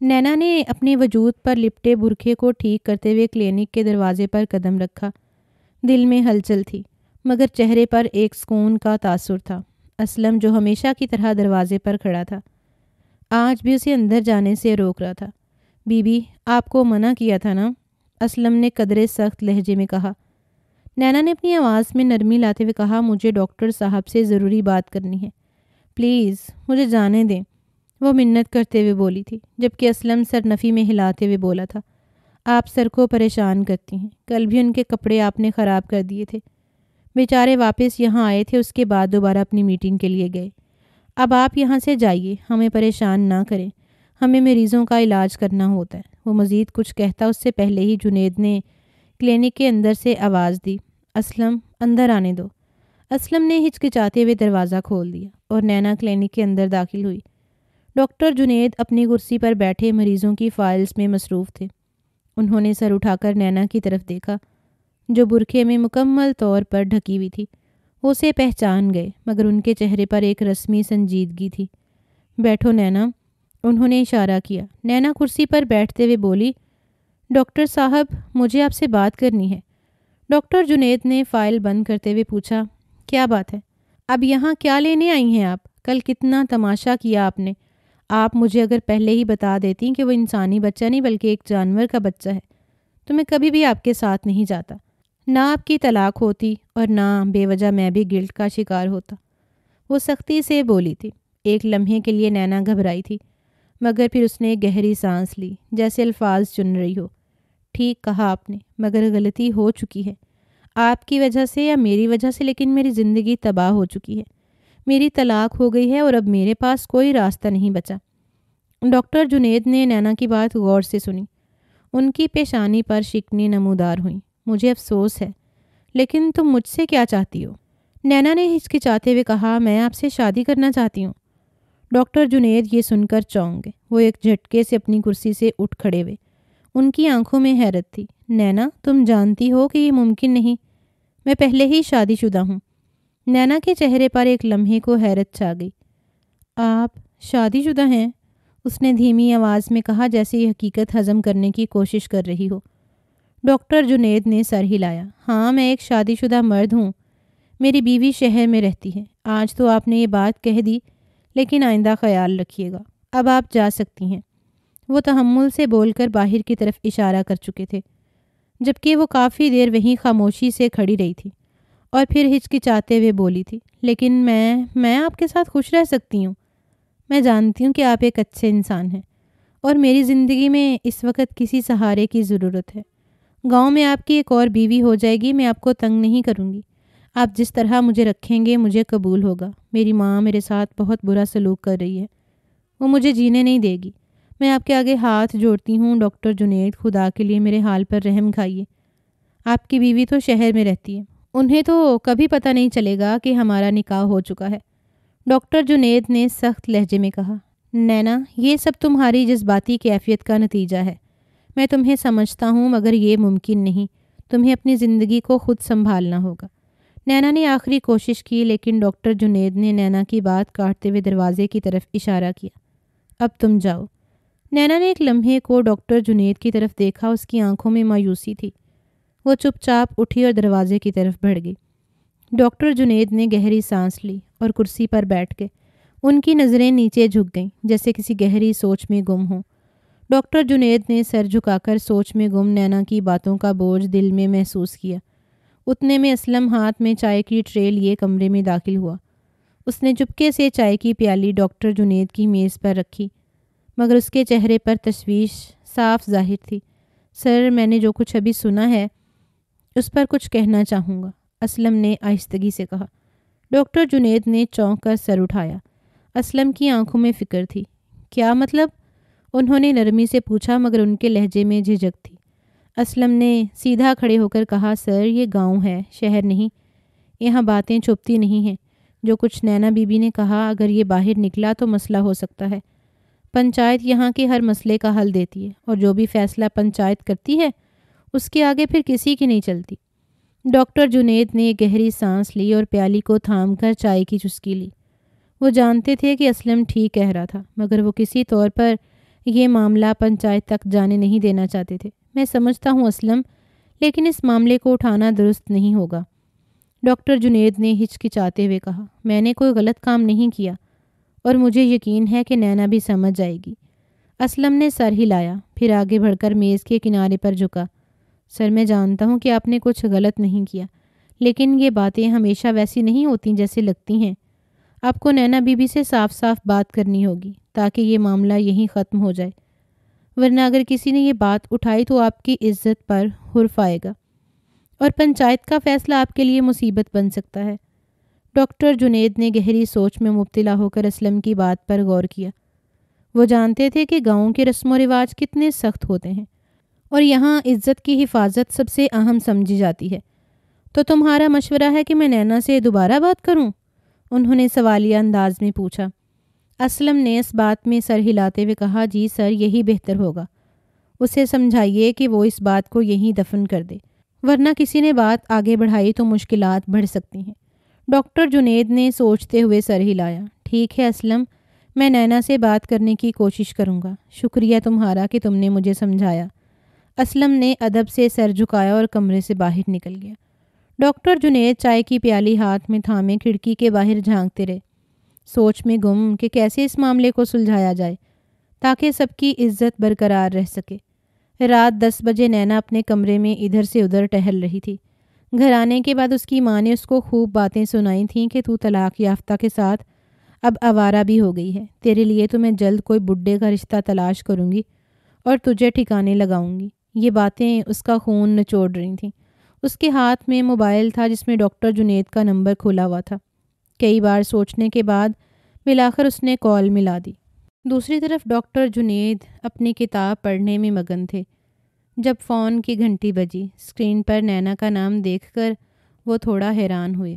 نینا نے اپنے وجود پر لپٹے برقعے کو ٹھیک کرتے ہوئے کلینک کے دروازے پر قدم رکھا۔ دل میں ہلچل تھی، مگر چہرے پر ایک سکون کا تاثر تھا۔ اسلم جو ہمیشہ کی طرح دروازے پر کھڑا تھا، آج بھی اسے اندر جانے سے روک رہا تھا۔ بی بی، آپ کو منع کیا تھا نا؟ اسلم نے قدرے سخت لہجے میں کہا۔ نینا نے اپنی آواز میں نرمی لاتے ہوئے کہا، مجھے ڈاکٹر صاحب سے ضروری بات کرنی ہے، پلیز مجھے جانے دیں۔ وہ منت کرتے ہوئے بولی تھی، جبکہ اسلم سر نفی میں ہلاتے ہوئے بولا تھا، آپ سر کو پریشان کرتی ہیں، کل بھی ان کے کپڑے آپ نے خراب کر دیے تھے۔ بیچارے واپس یہاں آئے تھے، اس کے بعد دوبارہ اپنی میٹنگ کے لیے گئے۔ اب آپ یہاں سے جائیے، ہمیں پریشان نہ کریں، ہمیں مریضوں کا علاج کرنا ہوتا ہے۔ وہ مزید کچھ کہتا اس سے پہلے ہی جنید نے کلینک کے اندر سے آواز دی، اسلم اندر آنے دو۔ اسلم نے ہچکچاتے ہوئے دروازہ کھول دیا اور نینا کلینک کے اندر داخل ہوئی۔ ڈاکٹر جنید اپنی کرسی پر بیٹھے مریضوں کی فائلز میں مصروف تھے۔ انہوں نے سر اٹھا کر نینا کی طرف دیکھا جو برقعے میں مکمل طور پر ڈھکی ہوئی تھی۔ وہ اسے پہچان گئے مگر ان کے چہرے پر ایک رسمی سنجیدگی تھی۔ بیٹھو نینا، انہوں نے اشارہ کیا۔ نینا کرسی پر بیٹھتے ہوئے بولی، ڈاکٹر صاحب مجھے آپ سے بات کرنی ہے۔ ڈاکٹر جنید نے فائل بند کرتے ہوئے پوچھا، کیا بات ہے؟ اب یہاں کیا لینے آئی ہیں آپ؟ کل کتنا تماشا کیا آپ نے۔ آپ مجھے اگر پہلے ہی بتا دیتی کہ وہ انسانی بچہ نہیں بلکہ ایک جانور کا بچہ ہے تو میں کبھی بھی آپ کے ساتھ نہیں جاتا۔ نہ آپ کی طلاق ہوتی اور نہ بے وجہ میں بھی گلٹ کا شکار ہوتا۔ وہ سختی سے بولی تھی۔ ایک لمحے کے لیے نینا گھبرائی تھی مگر پھر اس نے گہری سانس لی جیسے الفاظ چن رہی ہو۔ ٹھیک کہا آپ نے، مگر غلطی ہو چکی ہے، آپ کی وجہ سے یا میری وجہ سے، لیکن میری زندگی تباہ ہو چکی ہے۔ میری طلاق ہو گئی ہے اور اب میرے پاس کوئی راستہ نہیں بچا۔ ڈاکٹر جنید نے نینا کی بات غور سے سنی۔ ان کی پیشانی پر شکنیں نمودار ہوئیں۔ مجھے افسوس ہے، لیکن تم مجھ سے کیا چاہتی ہو؟ نینا نے ہچکچاتے ہوئے کہا، میں آپ سے شادی کرنا چاہتی ہوں۔ ڈاکٹر جنید یہ سن کر چونک گئے۔ وہ ایک جھٹکے سے اپنی کرسی سے اٹھ کھڑے ہوئے۔ ان کی آنکھوں میں حیرت تھی۔ نینا، تم جانتی ہو کہ یہ ممکن نہیں، میں پہلے ہی شادی شدہ ہوں۔ نینا کے چہرے پر ایک لمحے کو حیرت چھا گئی۔ آپ شادی شدہ ہیں؟ اس نے دھیمی آواز میں کہا جیسے یہ حقیقت ہضم کرنے کی کوشش کر رہی ہو۔ ڈاکٹر جنید نے سر ہلایا۔ ہاں، میں ایک شادی شدہ مرد ہوں۔ میری بیوی شہر میں رہتی ہے۔ آج تو آپ نے یہ بات کہہ دی، لیکن آئندہ خیال رکھیے گا۔ اب آپ جا سکتی ہیں۔ وہ تحمل سے بول کر باہر کی طرف اشارہ کر چکے تھے، جبکہ وہ کافی دیر وہیں خاموشی سے کھڑی رہی تھی اور پھر ہچکچاتے ہوئے بولی تھی، لیکن میں آپ کے ساتھ خوش رہ سکتی ہوں۔ میں جانتی ہوں کہ آپ ایک اچھے انسان ہیں اور میری زندگی میں اس وقت کسی سہارے کی ضرورت ہے۔ گاؤں میں آپ کی ایک اور بیوی ہو جائے گی، میں آپ کو تنگ نہیں کروں گی۔ آپ جس طرح مجھے رکھیں گے مجھے قبول ہوگا۔ میری ماں میرے ساتھ بہت برا سلوک کر رہی ہے، وہ مجھے جینے نہیں دے گی۔ میں آپ کے آگے ہاتھ جوڑتی ہوں ڈاکٹر جنید، خدا کے لیے میرے حال پر رحم کھائیے۔ آپ کی بیوی تو شہر میں رہتی ہے، انہیں تو کبھی پتہ نہیں چلے گا کہ ہمارا نکاح ہو چکا ہے۔ ڈاکٹر جنید نے سخت لہجے میں کہا، نینا، یہ سب تمہاری جذباتی کیفیت کا نتیجہ ہے۔ میں تمہیں سمجھتا ہوں مگر یہ ممکن نہیں۔ تمہیں اپنی زندگی کو خود سنبھالنا ہوگا۔ نینا نے آخری کوشش کی لیکن ڈاکٹر جنید نے نینا کی بات کاٹتے ہوئے دروازے کی طرف اشارہ کیا۔ اب تم جاؤ۔ نینا نے ایک لمحے کو ڈاکٹر جنید کی طرف دیکھا، اس کی آنکھوں میں مایوسی تھی۔ وہ چپ چاپ اٹھی اور دروازے کی طرف بڑھ گئی۔ ڈاکٹر جنید نے گہری سانس لی اور کرسی پر بیٹھ گئے۔ ان کی نظریں نیچے جھک گئیں جیسے کسی گہری سوچ میں گم ہوں۔ ڈاکٹر جنید نے سر جھکا کر سوچ میں گم نینا کی باتوں کا بوجھ دل میں محسوس کیا۔ اتنے میں اسلم ہاتھ میں چائے کی ٹرے لیے کمرے میں داخل ہوا۔ اس نے چپکے سے چائے کی پیالی ڈاکٹر جنید کی میز پر رکھی مگر اس کے چہرے پر تشویش صاف ظاہر تھی۔ سر، میں نے جو کچھ ابھی سنا ہے اس پر کچھ کہنا چاہوں گا، اسلم نے آہستگی سے کہا۔ ڈاکٹر جنید نے چونک کر سر اٹھایا۔ اسلم کی آنکھوں میں فکر تھی۔ کیا مطلب؟ انہوں نے نرمی سے پوچھا مگر ان کے لہجے میں جھجک تھی۔ اسلم نے سیدھا کھڑے ہو کر کہا، سر، یہ گاؤں ہے، شہر نہیں۔ یہاں باتیں چھپتی نہیں ہیں۔ جو کچھ نینا بی بی نے کہا اگر یہ باہر نکلا تو مسئلہ ہو سکتا ہے۔ پنچایت یہاں کے ہر مسئلے کا حل دیتی ہے اور جو بھی فیصلہ پنچایت کرتی ہے اس کے آگے پھر کسی کی نہیں چلتی۔ ڈاکٹر جنید نے گہری سانس لی اور پیالی کو تھام کر چائے کی چسکی لی۔ وہ جانتے تھے کہ اسلم ٹھیک کہہ رہا تھا مگر وہ کسی طور پر یہ معاملہ پنچایت تک جانے نہیں دینا چاہتے تھے۔ میں سمجھتا ہوں اسلم، لیکن اس معاملے کو اٹھانا درست نہیں ہوگا۔ ڈاکٹر جنید نے ہچکچاتے ہوئے کہا، میں نے کوئی غلط کام نہیں کیا اور مجھے یقین ہے کہ نینا بھی سمجھ جائے گی۔ اسلم نے سر ہلایا، پھر آگے بڑھ کر میز کے کنارے پر جھکا۔ سر، میں جانتا ہوں کہ آپ نے کچھ غلط نہیں کیا، لیکن یہ باتیں ہمیشہ ویسی نہیں ہوتی جیسے لگتی ہیں۔ آپ کو نینا بی بی سے صاف صاف بات کرنی ہوگی تاکہ یہ معاملہ یہیں ختم ہو جائے، ورنہ اگر کسی نے یہ بات اٹھائی تو آپ کی عزت پر حرف آئے گا اور پنچایت کا فیصلہ آپ کے لیے مصیبت بن سکتا ہے۔ ڈاکٹر جنید نے گہری سوچ میں مبتلا ہو کر اسلم کی بات پر غور کیا۔ وہ جانتے تھے کہ گاؤں کے رسم و رواج کتنے سخت ہوتے ہیں اور یہاں عزت کی حفاظت سب سے اہم سمجھی جاتی ہے۔ تو تمہارا مشورہ ہے کہ میں نینا سے دوبارہ بات کروں؟ انہوں نے سوالیہ انداز میں پوچھا۔ اسلم نے اس بات میں سر ہلاتے ہوئے کہا، جی سر، یہی بہتر ہوگا۔ اسے سمجھائیے کہ وہ اس بات کو یہیں دفن کر دے، ورنہ کسی نے بات آگے بڑھائی تو مشکلات بڑھ سکتی ہیں۔ ڈاکٹر جنید نے سوچتے ہوئے سر ہلایا۔ ٹھیک ہے اسلم، میں نینا سے بات کرنے کی کوشش کروں گا۔ شکریہ تمہارا کہ تم نے مجھے سمجھایا۔ اسلم نے ادب سے سر جھکایا اور کمرے سے باہر نکل گیا۔ ڈاکٹر جنید چائے کی پیالی ہاتھ میں تھامے کھڑکی کے باہر جھانکتے رہے، سوچ میں گم کہ کیسے اس معاملے کو سلجھایا جائے تاکہ سب کی عزت برقرار رہ سکے۔ رات 10 بجے نینا اپنے کمرے میں ادھر سے ادھر ٹہل رہی تھی۔ گھر آنے کے بعد اس کی ماں نے اس کو خوب باتیں سنائی تھیں کہ تو طلاق یافتہ کے ساتھ اب آوارہ بھی ہو گئی ہے، تیرے لیے تو میں جلد کوئی بڈھے کا رشتہ تلاش کروں گی اور تجھے ٹھکانے لگاؤں گی۔ یہ باتیں اس کا خون نچوڑ رہی تھیں۔ اس کے ہاتھ میں موبائل تھا جس میں ڈاکٹر جنید کا نمبر کھولا ہوا تھا۔ کئی بار سوچنے کے بعد بالآخر اس نے کال ملا دی۔ دوسری طرف ڈاکٹر جنید اپنی کتاب پڑھنے میں مگن تھے جب فون کی گھنٹی بجی۔ اسکرین پر نینا کا نام دیکھ کر وہ تھوڑا حیران ہوئے۔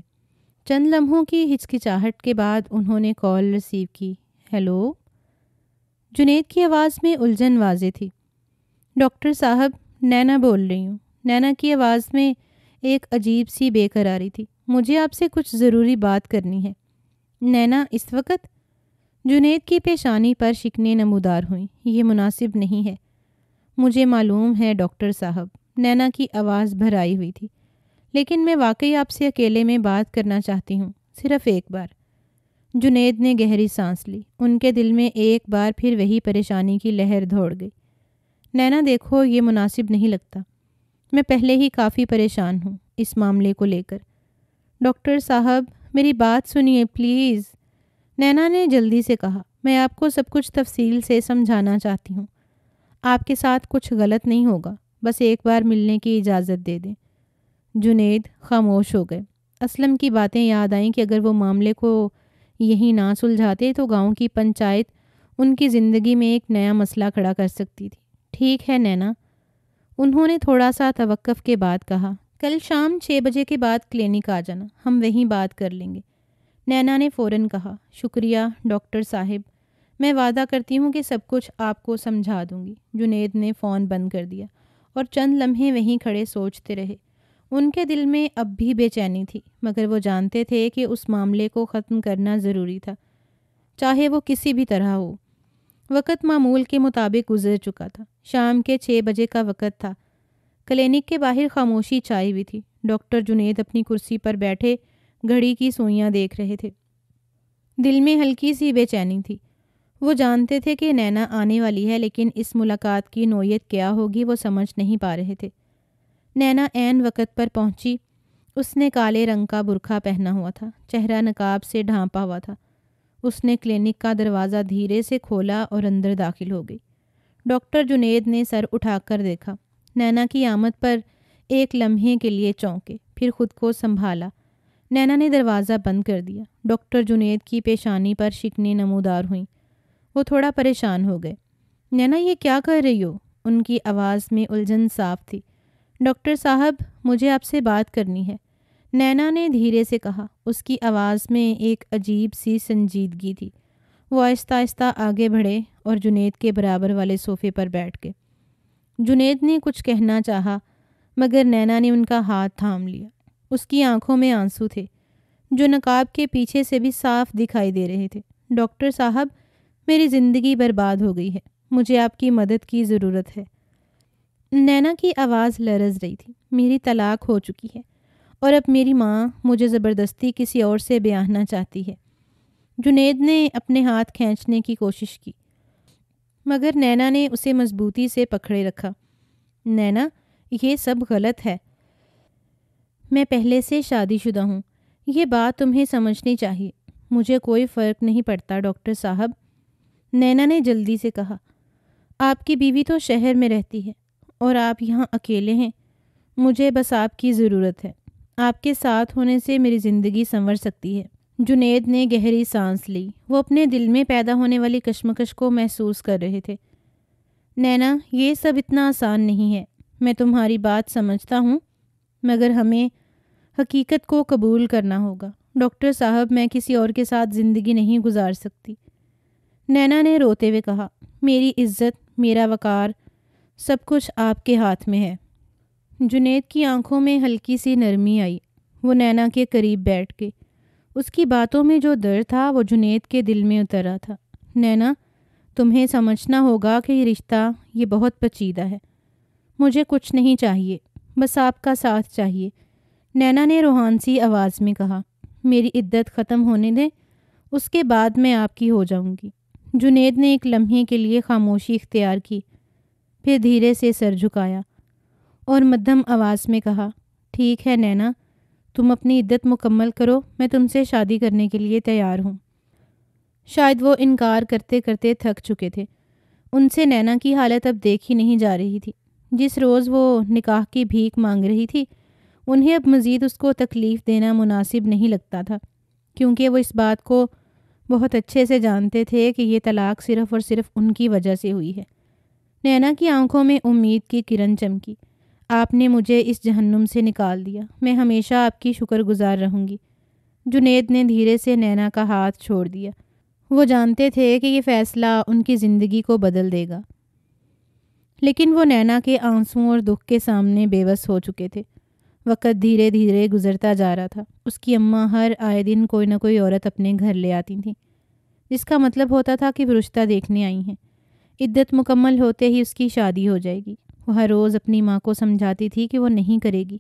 چند لمحوں کی ہچکچاہٹ کے بعد انہوں نے کال ریسیو کی۔ ہیلو؟ جنید کی آواز میں الجھن واضح تھی۔ ڈاکٹر صاحب، نینا بول رہی ہوں۔ نینا کی آواز میں ایک عجیب سی بے قراری تھی۔ مجھے آپ سے کچھ ضروری بات کرنی ہے۔ نینا، اس وقت؟ جنید کی پیشانی پر شکنیں نمودار ہوئیں۔ یہ مناسب نہیں ہے۔ مجھے معلوم ہے ڈاکٹر صاحب، نینا کی آواز بھرائی ہوئی تھی، لیکن میں واقعی آپ سے اکیلے میں بات کرنا چاہتی ہوں، صرف ایک بار۔ جنید نے گہری سانس لی۔ ان کے دل میں ایک بار پھر وہی پریشانی کی لہر دوڑ گئی۔ نینا دیکھو، یہ مناسب نہیں لگتا۔ میں پہلے ہی کافی پریشان ہوں اس معاملے کو لے کر۔ ڈاکٹر صاحب، میری بات سنیے پلیز، نینا نے جلدی سے کہا۔ میں آپ کو سب کچھ تفصیل سے سمجھانا چاہتی ہوں۔ آپ کے ساتھ کچھ غلط نہیں ہوگا، بس ایک بار ملنے کی اجازت دے دیں۔ جنید خاموش ہو گئے۔ اسلم کی باتیں یاد آئیں کہ اگر وہ معاملے کو یہیں نہ سلجھاتے تو گاؤں کی پنچایت ان کی زندگی میں ایک نیا مسئلہ کھڑا کر سکتی تھی۔ ٹھیک ہے نینا، انہوں نے تھوڑا سا توقف کے بعد کہا۔ کل شام 6 بجے کے بعد کلینک آ جانا، ہم وہیں بات کر لیں گے۔ نینا نے فوراً کہا۔ شکریہ ڈاکٹر صاحب، میں وعدہ کرتی ہوں کہ سب کچھ آپ کو سمجھا دوں گی۔ جنید نے فون بند کر دیا اور چند لمحے وہیں کھڑے سوچتے رہے۔ ان کے دل میں اب بھی بے چینی تھی، مگر وہ جانتے تھے کہ اس معاملے کو ختم کرنا ضروری تھا، چاہے وہ کسی بھی طرح ہو۔ وقت معمول کے مطابق گزر چکا تھا۔ شام کے 6 بجے کا وقت تھا۔ کلینک کے باہر خاموشی چھائی ہوئی تھی۔ ڈاکٹر جنید اپنی کرسی پر بیٹھے گھڑی کی سوئیاں دیکھ رہے تھے۔ دل میں ہلکی سی بے چینی تھی۔ وہ جانتے تھے کہ نینا آنے والی ہے، لیکن اس ملاقات کی نوعیت کیا ہوگی وہ سمجھ نہیں پا رہے تھے۔ نینا عین وقت پر پہنچی۔ اس نے کالے رنگ کا برقع پہنا ہوا تھا، چہرہ نقاب سے ڈھانپا ہوا تھا۔ اس نے کلینک کا دروازہ دھیرے سے کھولا اور اندر داخل ہو گئی۔ ڈاکٹر جنید نے سر اٹھا کر دیکھا۔ نینا کی آمد پر ایک لمحے کے لیے چونکے، پھر خود کو سنبھالا۔ نینا نے دروازہ بند کر دیا۔ ڈاکٹر جنید کی پیشانی پر شکنیں نمودار ہوئیں۔ وہ تھوڑا پریشان ہو گئے۔ نینا، یہ کیا کر رہی ہو؟ ان کی آواز میں الجھن صاف تھی۔ ڈاکٹر صاحب، مجھے آپ سے بات کرنی ہے، نینا نے دھیرے سے کہا۔ اس کی آواز میں ایک عجیب سی سنجیدگی تھی۔ وہ آہستہ آہستہ آگے بڑھے اور جنید کے برابر والے صوفے پر بیٹھ گئے۔ جنید نے کچھ کہنا چاہا، مگر نینا نے ان کا ہاتھ تھام لیا۔ اس کی آنکھوں میں آنسو تھے، جو نقاب کے پیچھے سے بھی صاف دکھائی دے رہے تھے۔ ڈاکٹر صاحب، میری زندگی برباد ہو گئی ہے، مجھے آپ کی مدد کی ضرورت ہے۔ نینا کی آواز لرز رہی تھی۔ میری طلاق ہو چکی ہے اور اب میری ماں مجھے زبردستی کسی اور سے بیاہنا چاہتی ہے۔ جنید نے اپنے ہاتھ کھینچنے کی کوشش کی، مگر نینا نے اسے مضبوطی سے پکڑے رکھا۔ نینا، یہ سب غلط ہے۔ میں پہلے سے شادی شدہ ہوں، یہ بات تمہیں سمجھنی چاہیے۔ مجھے کوئی فرق نہیں پڑتا ڈاکٹر صاحب، نینا نے جلدی سے کہا۔ آپ کی بیوی تو شہر میں رہتی ہے اور آپ یہاں اکیلے ہیں۔ مجھے بس آپ کی ضرورت ہے۔ آپ کے ساتھ ہونے سے میری زندگی سنور سکتی ہے۔ جنید نے گہری سانس لی۔ وہ اپنے دل میں پیدا ہونے والی کشمکش کو محسوس کر رہے تھے۔ نینا، یہ سب اتنا آسان نہیں ہے۔ میں تمہاری بات سمجھتا ہوں، مگر ہمیں حقیقت کو قبول کرنا ہوگا۔ ڈاکٹر صاحب، میں کسی اور کے ساتھ زندگی نہیں گزار سکتی۔ نینا نے روتے ہوئے کہا، میری عزت، میرا وقار، سب کچھ آپ کے ہاتھ میں ہے۔ جنید کی آنکھوں میں ہلکی سی نرمی آئی۔ وہ نینا کے قریب بیٹھ گئے۔ اس کی باتوں میں جو درد تھا وہ جنید کے دل میں اترا تھا۔ نینا، تمہیں سمجھنا ہوگا کہ یہ رشتہ یہ بہت پیچیدہ ہے۔ مجھے کچھ نہیں چاہیے، بس آپ کا ساتھ چاہیے۔ نینا نے روحان سی آواز میں کہا، میری عدت ختم ہونے دیں، اس کے بعد میں آپ کی ہو جاؤں گی۔ جنید نے ایک لمحے کے لیے خاموشی اختیار کی، پھر دھیرے سے سر جھکایا اور مدھم آواز میں کہا، ٹھیک ہے نینا، تم اپنی عدت مکمل کرو، میں تم سے شادی کرنے کے لیے تیار ہوں۔ شاید وہ انکار کرتے کرتے تھک چکے تھے۔ ان سے نینا کی حالت اب دیکھی نہیں جا رہی تھی۔ جس روز وہ نکاح کی بھیک مانگ رہی تھی، انہیں اب مزید اس کو تکلیف دینا مناسب نہیں لگتا تھا، کیونکہ وہ اس بات کو بہت اچھے سے جانتے تھے کہ یہ طلاق صرف اور صرف ان کی وجہ سے ہوئی ہے۔ نینا کی آنکھوں میں امید کی کرن چمکی۔ آپ نے مجھے اس جہنم سے نکال دیا، میں ہمیشہ آپ کی شکر گزار رہوں گی۔ جنید نے دھیرے سے نینا کا ہاتھ چھوڑ دیا۔ وہ جانتے تھے کہ یہ فیصلہ ان کی زندگی کو بدل دے گا، لیکن وہ نینا کے آنسوؤں اور دکھ کے سامنے بے بس ہو چکے تھے۔ وقت دھیرے دھیرے گزرتا جا رہا تھا۔ اس کی اماں ہر آئے دن کوئی نہ کوئی عورت اپنے گھر لے آتی تھیں، جس کا مطلب ہوتا تھا کہ وہ رشتہ دیکھنے آئی ہیں۔ عدت مکمل ہوتے ہی اس کی شادی ہو جائے گی۔ وہ ہر روز اپنی ماں کو سمجھاتی تھی کہ وہ نہیں کرے گی،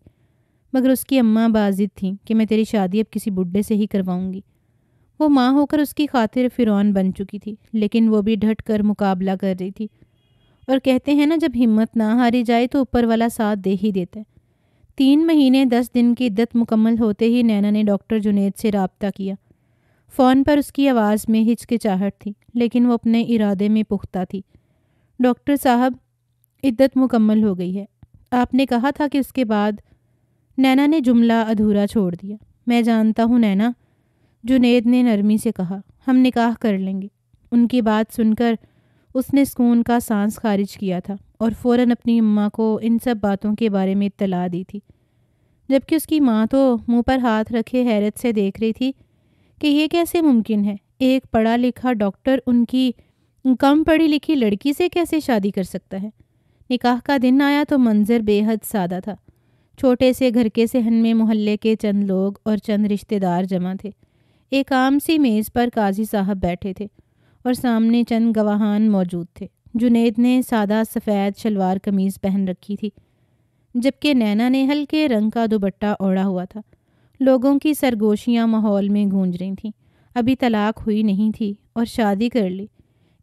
مگر اس کی اماں باضد تھیں کہ میں تیری شادی اب کسی بڈھے سے ہی کرواؤں گی۔ وہ ماں ہو کر اس کی خاطر فرعون بن چکی تھی، لیکن وہ بھی ڈٹ کر مقابلہ کر رہی تھی۔ اور کہتے ہیں نا، جب ہمت نہ ہاری جائے تو اوپر والا ساتھ دے ہی دیتا ہے۔ 3 مہینے 10 دن کی عدت مکمل ہوتے ہی نینا نے ڈاکٹر جنید سے رابطہ کیا۔ فون پر اس کی آواز میں ہچکچاہٹ تھی، لیکن وہ اپنے ارادے میں پختہ تھی۔ ڈاکٹر صاحب، عدت مکمل ہو گئی ہے۔ آپ نے کہا تھا کہ اس کے بعد۔ نینا نے جملہ ادھورا چھوڑ دیا۔ میں جانتا ہوں نینا، جنید نے نرمی سے کہا، ہم نکاح کر لیں گے۔ ان کی بات سن کر اس نے سکون کا سانس خارج کیا تھا اور فوراً اپنی اماں کو ان سب باتوں کے بارے میں اطلاع دی تھی، جبکہ اس کی ماں تو منہ پر ہاتھ رکھے حیرت سے دیکھ رہی تھی کہ یہ کیسے ممکن ہے؟ ایک پڑھا لکھا ڈاکٹر ان کی کم پڑھی لکھی لڑکی سے کیسے شادی کر سکتا ہے؟ نکاح کا دن آیا تو منظر بے حد سادہ تھا۔ چھوٹے سے گھر کے صحن میں محلے کے چند لوگ اور چند رشتہ دار جمع تھے۔ ایک عام سی میز پر قاضی صاحب بیٹھے تھے اور سامنے چند گواہان موجود تھے۔ جنید نے سادہ سفید شلوار قمیض پہن رکھی تھی، جبکہ نینا نے ہلکے رنگ کا دوپٹہ اوڑھا ہوا تھا۔ لوگوں کی سرگوشیاں ماحول میں گونج رہی تھیں۔ ابھی طلاق ہوئی نہیں تھی اور شادی کر لی۔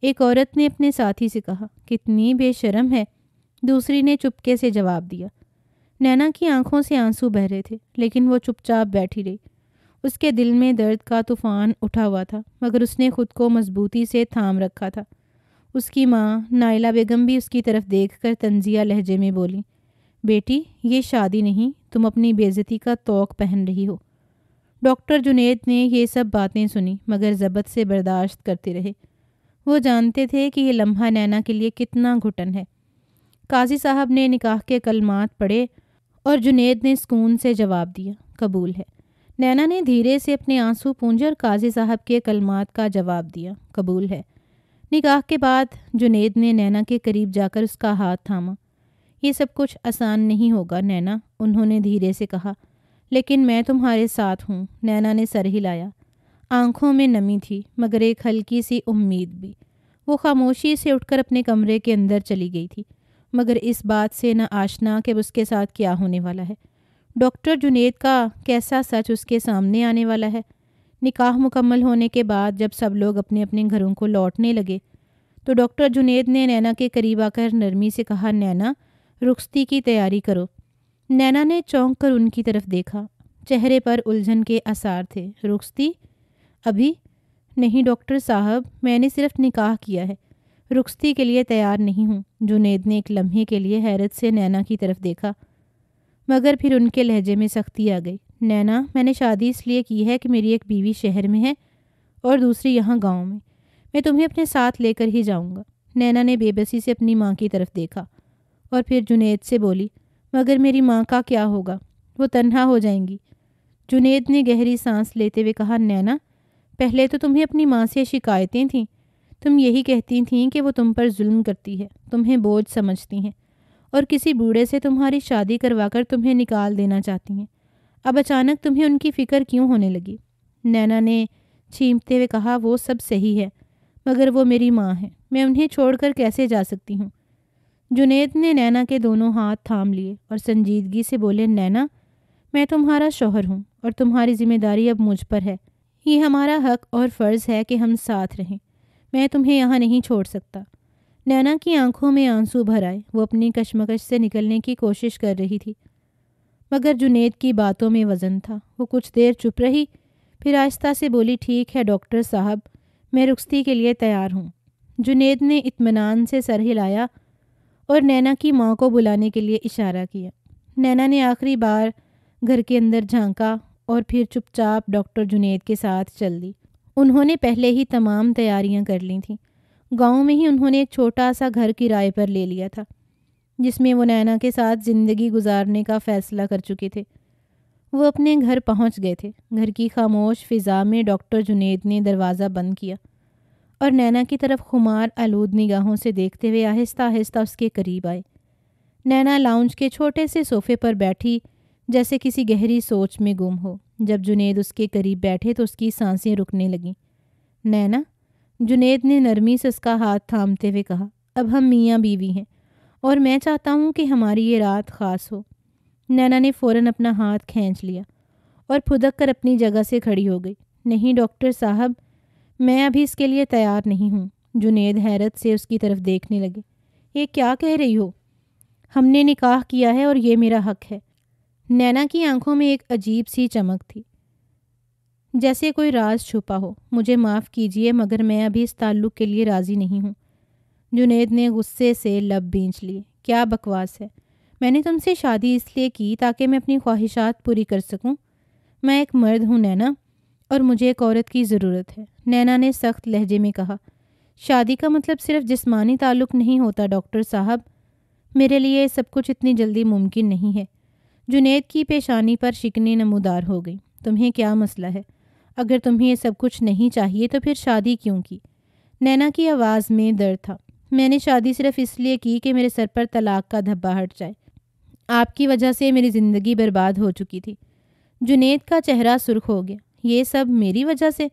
ایک عورت نے اپنے ساتھی سے کہا، کتنی بے شرم ہے۔ دوسری نے چپکے سے جواب دیا۔ نینا کی آنکھوں سے آنسو بہہ رہے تھے، لیکن وہ چپ چاپ بیٹھی رہی۔ اس کے دل میں درد کا طوفان اٹھا ہوا تھا، مگر اس نے خود کو مضبوطی سے تھام رکھا تھا۔ اس کی ماں نائلہ بیگم بھی اس کی طرف دیکھ کر طنزیہ لہجے میں بولی، بیٹی، یہ شادی نہیں، تم اپنی بے عزتی کا طوق پہن رہی ہو۔ ڈاکٹر جنید نے یہ سب باتیں سنی، مگر ضبط سے برداشت کرتے رہے۔ وہ جانتے تھے کہ یہ لمحہ نینا کے لیے کتنا گھٹن ہے۔ قاضی صاحب نے نکاح کے کلمات پڑھے اور جنید نے سکون سے جواب دیا، قبول ہے۔ نینا نے دھیرے سے اپنے آنسو پونجھے اور قاضی صاحب کے کلمات کا جواب دیا، قبول ہے۔ نکاح کے بعد جنید نے نینا کے قریب جا کر اس کا ہاتھ تھاما۔ یہ سب کچھ آسان نہیں ہوگا نینا، انہوں نے دھیرے سے کہا، لیکن میں تمہارے ساتھ ہوں۔ نینا نے سر ہلایا۔ آنکھوں میں نمی تھی، مگر ایک ہلکی سی امید بھی۔ وہ خاموشی سے اٹھ کر اپنے کمرے کے اندر چلی گئی تھی، مگر اس بات سے نہ آشنا کہ اس کے ساتھ کیا ہونے والا ہے۔ ڈاکٹر جنید کا کیسا سچ اس کے سامنے آنے والا ہے۔ نکاح مکمل ہونے کے بعد جب سب لوگ اپنے اپنے گھروں کو لوٹنے لگے تو ڈاکٹر جنید نے نینا کے قریب آ کر نرمی سے کہا، نینا، رخصتی کی تیاری کرو۔ نینا نے چونک کر ان کی طرف دیکھا۔ چہرے پر الجھن کے آثار تھے۔ رخصتی؟ ابھی نہیں ڈاکٹر صاحب، میں نے صرف نکاح کیا ہے، رخصتی کے لیے تیار نہیں ہوں۔ جنید نے ایک لمحے کے لیے حیرت سے نینا کی طرف دیکھا، مگر پھر ان کے لہجے میں سختی آ گئی۔ نینا، میں نے شادی اس لیے کی ہے کہ میری ایک بیوی شہر میں ہے اور دوسری یہاں گاؤں میں تمہیں اپنے ساتھ لے کر ہی جاؤں گا۔ نینا نے بے بسی سے اپنی ماں کی طرف دیکھا اور پھر جنید سے بولی، مگر میری ماں کا کیا ہوگا؟ وہ تنہا ہو جائیں گی۔ جنید نے گہری سانس لیتے ہوئے کہا، نینا، پہلے تو تمہیں اپنی ماں سے شکایتیں تھیں۔ تم یہی کہتی تھیں کہ وہ تم پر ظلم کرتی ہے، تمہیں بوجھ سمجھتی ہیں اور کسی بوڑھے سے تمہاری شادی کروا کر تمہیں نکال دینا چاہتی ہیں۔ اب اچانک تمہیں ان کی فکر کیوں ہونے لگی؟ نینا نے چھینکتے ہوئے کہا، وہ سب صحیح ہے، مگر وہ میری ماں ہے، میں انہیں چھوڑ کر کیسے جا سکتی ہوں؟ جنید نے نینا کے دونوں ہاتھ تھام لیے اور سنجیدگی سے بولے، نینا، میں تمہارا شوہر ہوں اور تمہاری ذمہ داری اب مجھ پر ہے۔ یہ ہمارا حق اور فرض ہے کہ ہم ساتھ رہیں۔ میں تمہیں یہاں نہیں چھوڑ سکتا۔ نینا کی آنکھوں میں آنسو بھر آئے۔ وہ اپنی کشمکش سے نکلنے کی کوشش کر رہی تھی، مگر جنید کی باتوں میں وزن تھا۔ وہ کچھ دیر چپ رہی، پھر آہستہ سے بولی، ٹھیک ہے ڈاکٹر صاحب، میں رخصتی کے لیے تیار ہوں۔ جنید نے اطمینان سے سر ہلایا اور نینا کی ماں کو بلانے کے لیے اشارہ کیا۔ نینا نے آخری بار گھر کے اندر جھانکا اور پھر چپ چاپ ڈاکٹر جنید کے ساتھ چل دی۔ انہوں نے پہلے ہی تمام تیاریاں کر لی تھیں۔ گاؤں میں ہی انہوں نے ایک چھوٹا سا گھر کرائے پر لے لیا تھا، جس میں وہ نینا کے ساتھ زندگی گزارنے کا فیصلہ کر چکے تھے۔ وہ اپنے گھر پہنچ گئے تھے۔ گھر کی خاموش فضا میں ڈاکٹر جنید نے دروازہ بند کیا اور نینا کی طرف خمار آلود نگاہوں سے دیکھتے ہوئے آہستہ آہستہ اس کے قریب آئے۔ نینا لاؤنج کے چھوٹے سے صوفے پر بیٹھی جیسے کسی گہری سوچ میں گم ہو۔ جب جنید اس کے قریب بیٹھے تو اس کی سانسیں رکنے لگیں۔ نینا، جنید نے نرمی سے اس کا ہاتھ تھامتے ہوئے کہا، اب ہم میاں بیوی ہیں اور میں چاہتا ہوں کہ ہماری یہ رات خاص ہو۔ نینا نے فوراً اپنا ہاتھ کھینچ لیا اور پھدک کر اپنی جگہ سے کھڑی ہو گئی۔ نہیں ڈاکٹر صاحب، میں ابھی اس کے لیے تیار نہیں ہوں۔ جنید حیرت سے اس کی طرف دیکھنے لگے۔ یہ کیا کہہ رہی ہو؟ ہم نے نکاح کیا ہے اور یہ میرا حق ہے۔ نینا کی آنکھوں میں ایک عجیب سی چمک تھی، جیسے کوئی راز چھپا ہو۔ مجھے معاف کیجیے، مگر میں ابھی اس تعلق کے لیے راضی نہیں ہوں۔ جنید نے غصے سے لب بھینچ لیے۔ کیا بکواس ہے؟ میں نے تم سے شادی اس لیے کی تاکہ میں اپنی خواہشات پوری کر سکوں۔ میں ایک مرد ہوں نینا، اور مجھے ایک عورت کی ضرورت ہے۔ نینا نے سخت لہجے میں کہا، شادی کا مطلب صرف جسمانی تعلق نہیں ہوتا ڈاکٹر صاحب۔ میرے لیے سب کچھ اتنی جلدی ممکن نہیں ہے۔ جنید کی پیشانی پر شکنیں نمودار ہو گئی۔ تمہیں کیا مسئلہ ہے؟ اگر تمہیں یہ سب کچھ نہیں چاہیے تو پھر شادی کیوں کی؟ نینا کی آواز میں درد تھا۔ میں نے شادی صرف اس لیے کی کہ میرے سر پر طلاق کا دھبا ہٹ جائے۔ آپ کی وجہ سے میری زندگی برباد ہو چکی تھی۔ جنید کا چہرہ سرخ ہو گیا۔ یہ سب میری وجہ سے؟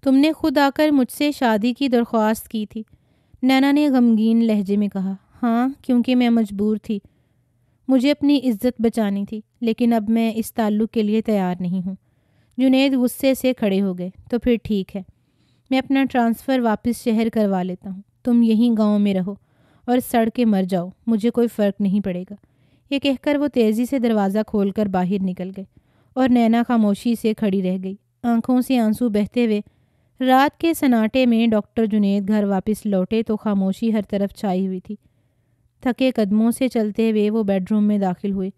تم نے خود آ کر مجھ سے شادی کی درخواست کی تھی۔ نینا نے غمگین لہجے میں کہا، ہاں، کیونکہ میں مجبور تھی۔ مجھے اپنی عزت بچانی تھی، لیکن اب میں اس تعلق کے لیے تیار نہیں ہوں۔ جنید غصے سے کھڑے ہو گئے۔ تو پھر ٹھیک ہے، میں اپنا ٹرانسفر واپس شہر کروا لیتا ہوں۔ تم یہیں گاؤں میں رہو اور سڑ کے مر جاؤ، مجھے کوئی فرق نہیں پڑے گا۔ یہ کہہ کر وہ تیزی سے دروازہ کھول کر باہر نکل گئے اور نینا خاموشی سے کھڑی رہ گئی، آنکھوں سے آنسو بہتے ہوئے۔ رات کے سناٹے میں ڈاکٹر جنید گھر واپس لوٹے تو خاموشی ہر طرف چھائی ہوئی تھی۔ تھکے قدموں سے چلتے ہوئے وہ بیڈ روم میں داخل ہوئے۔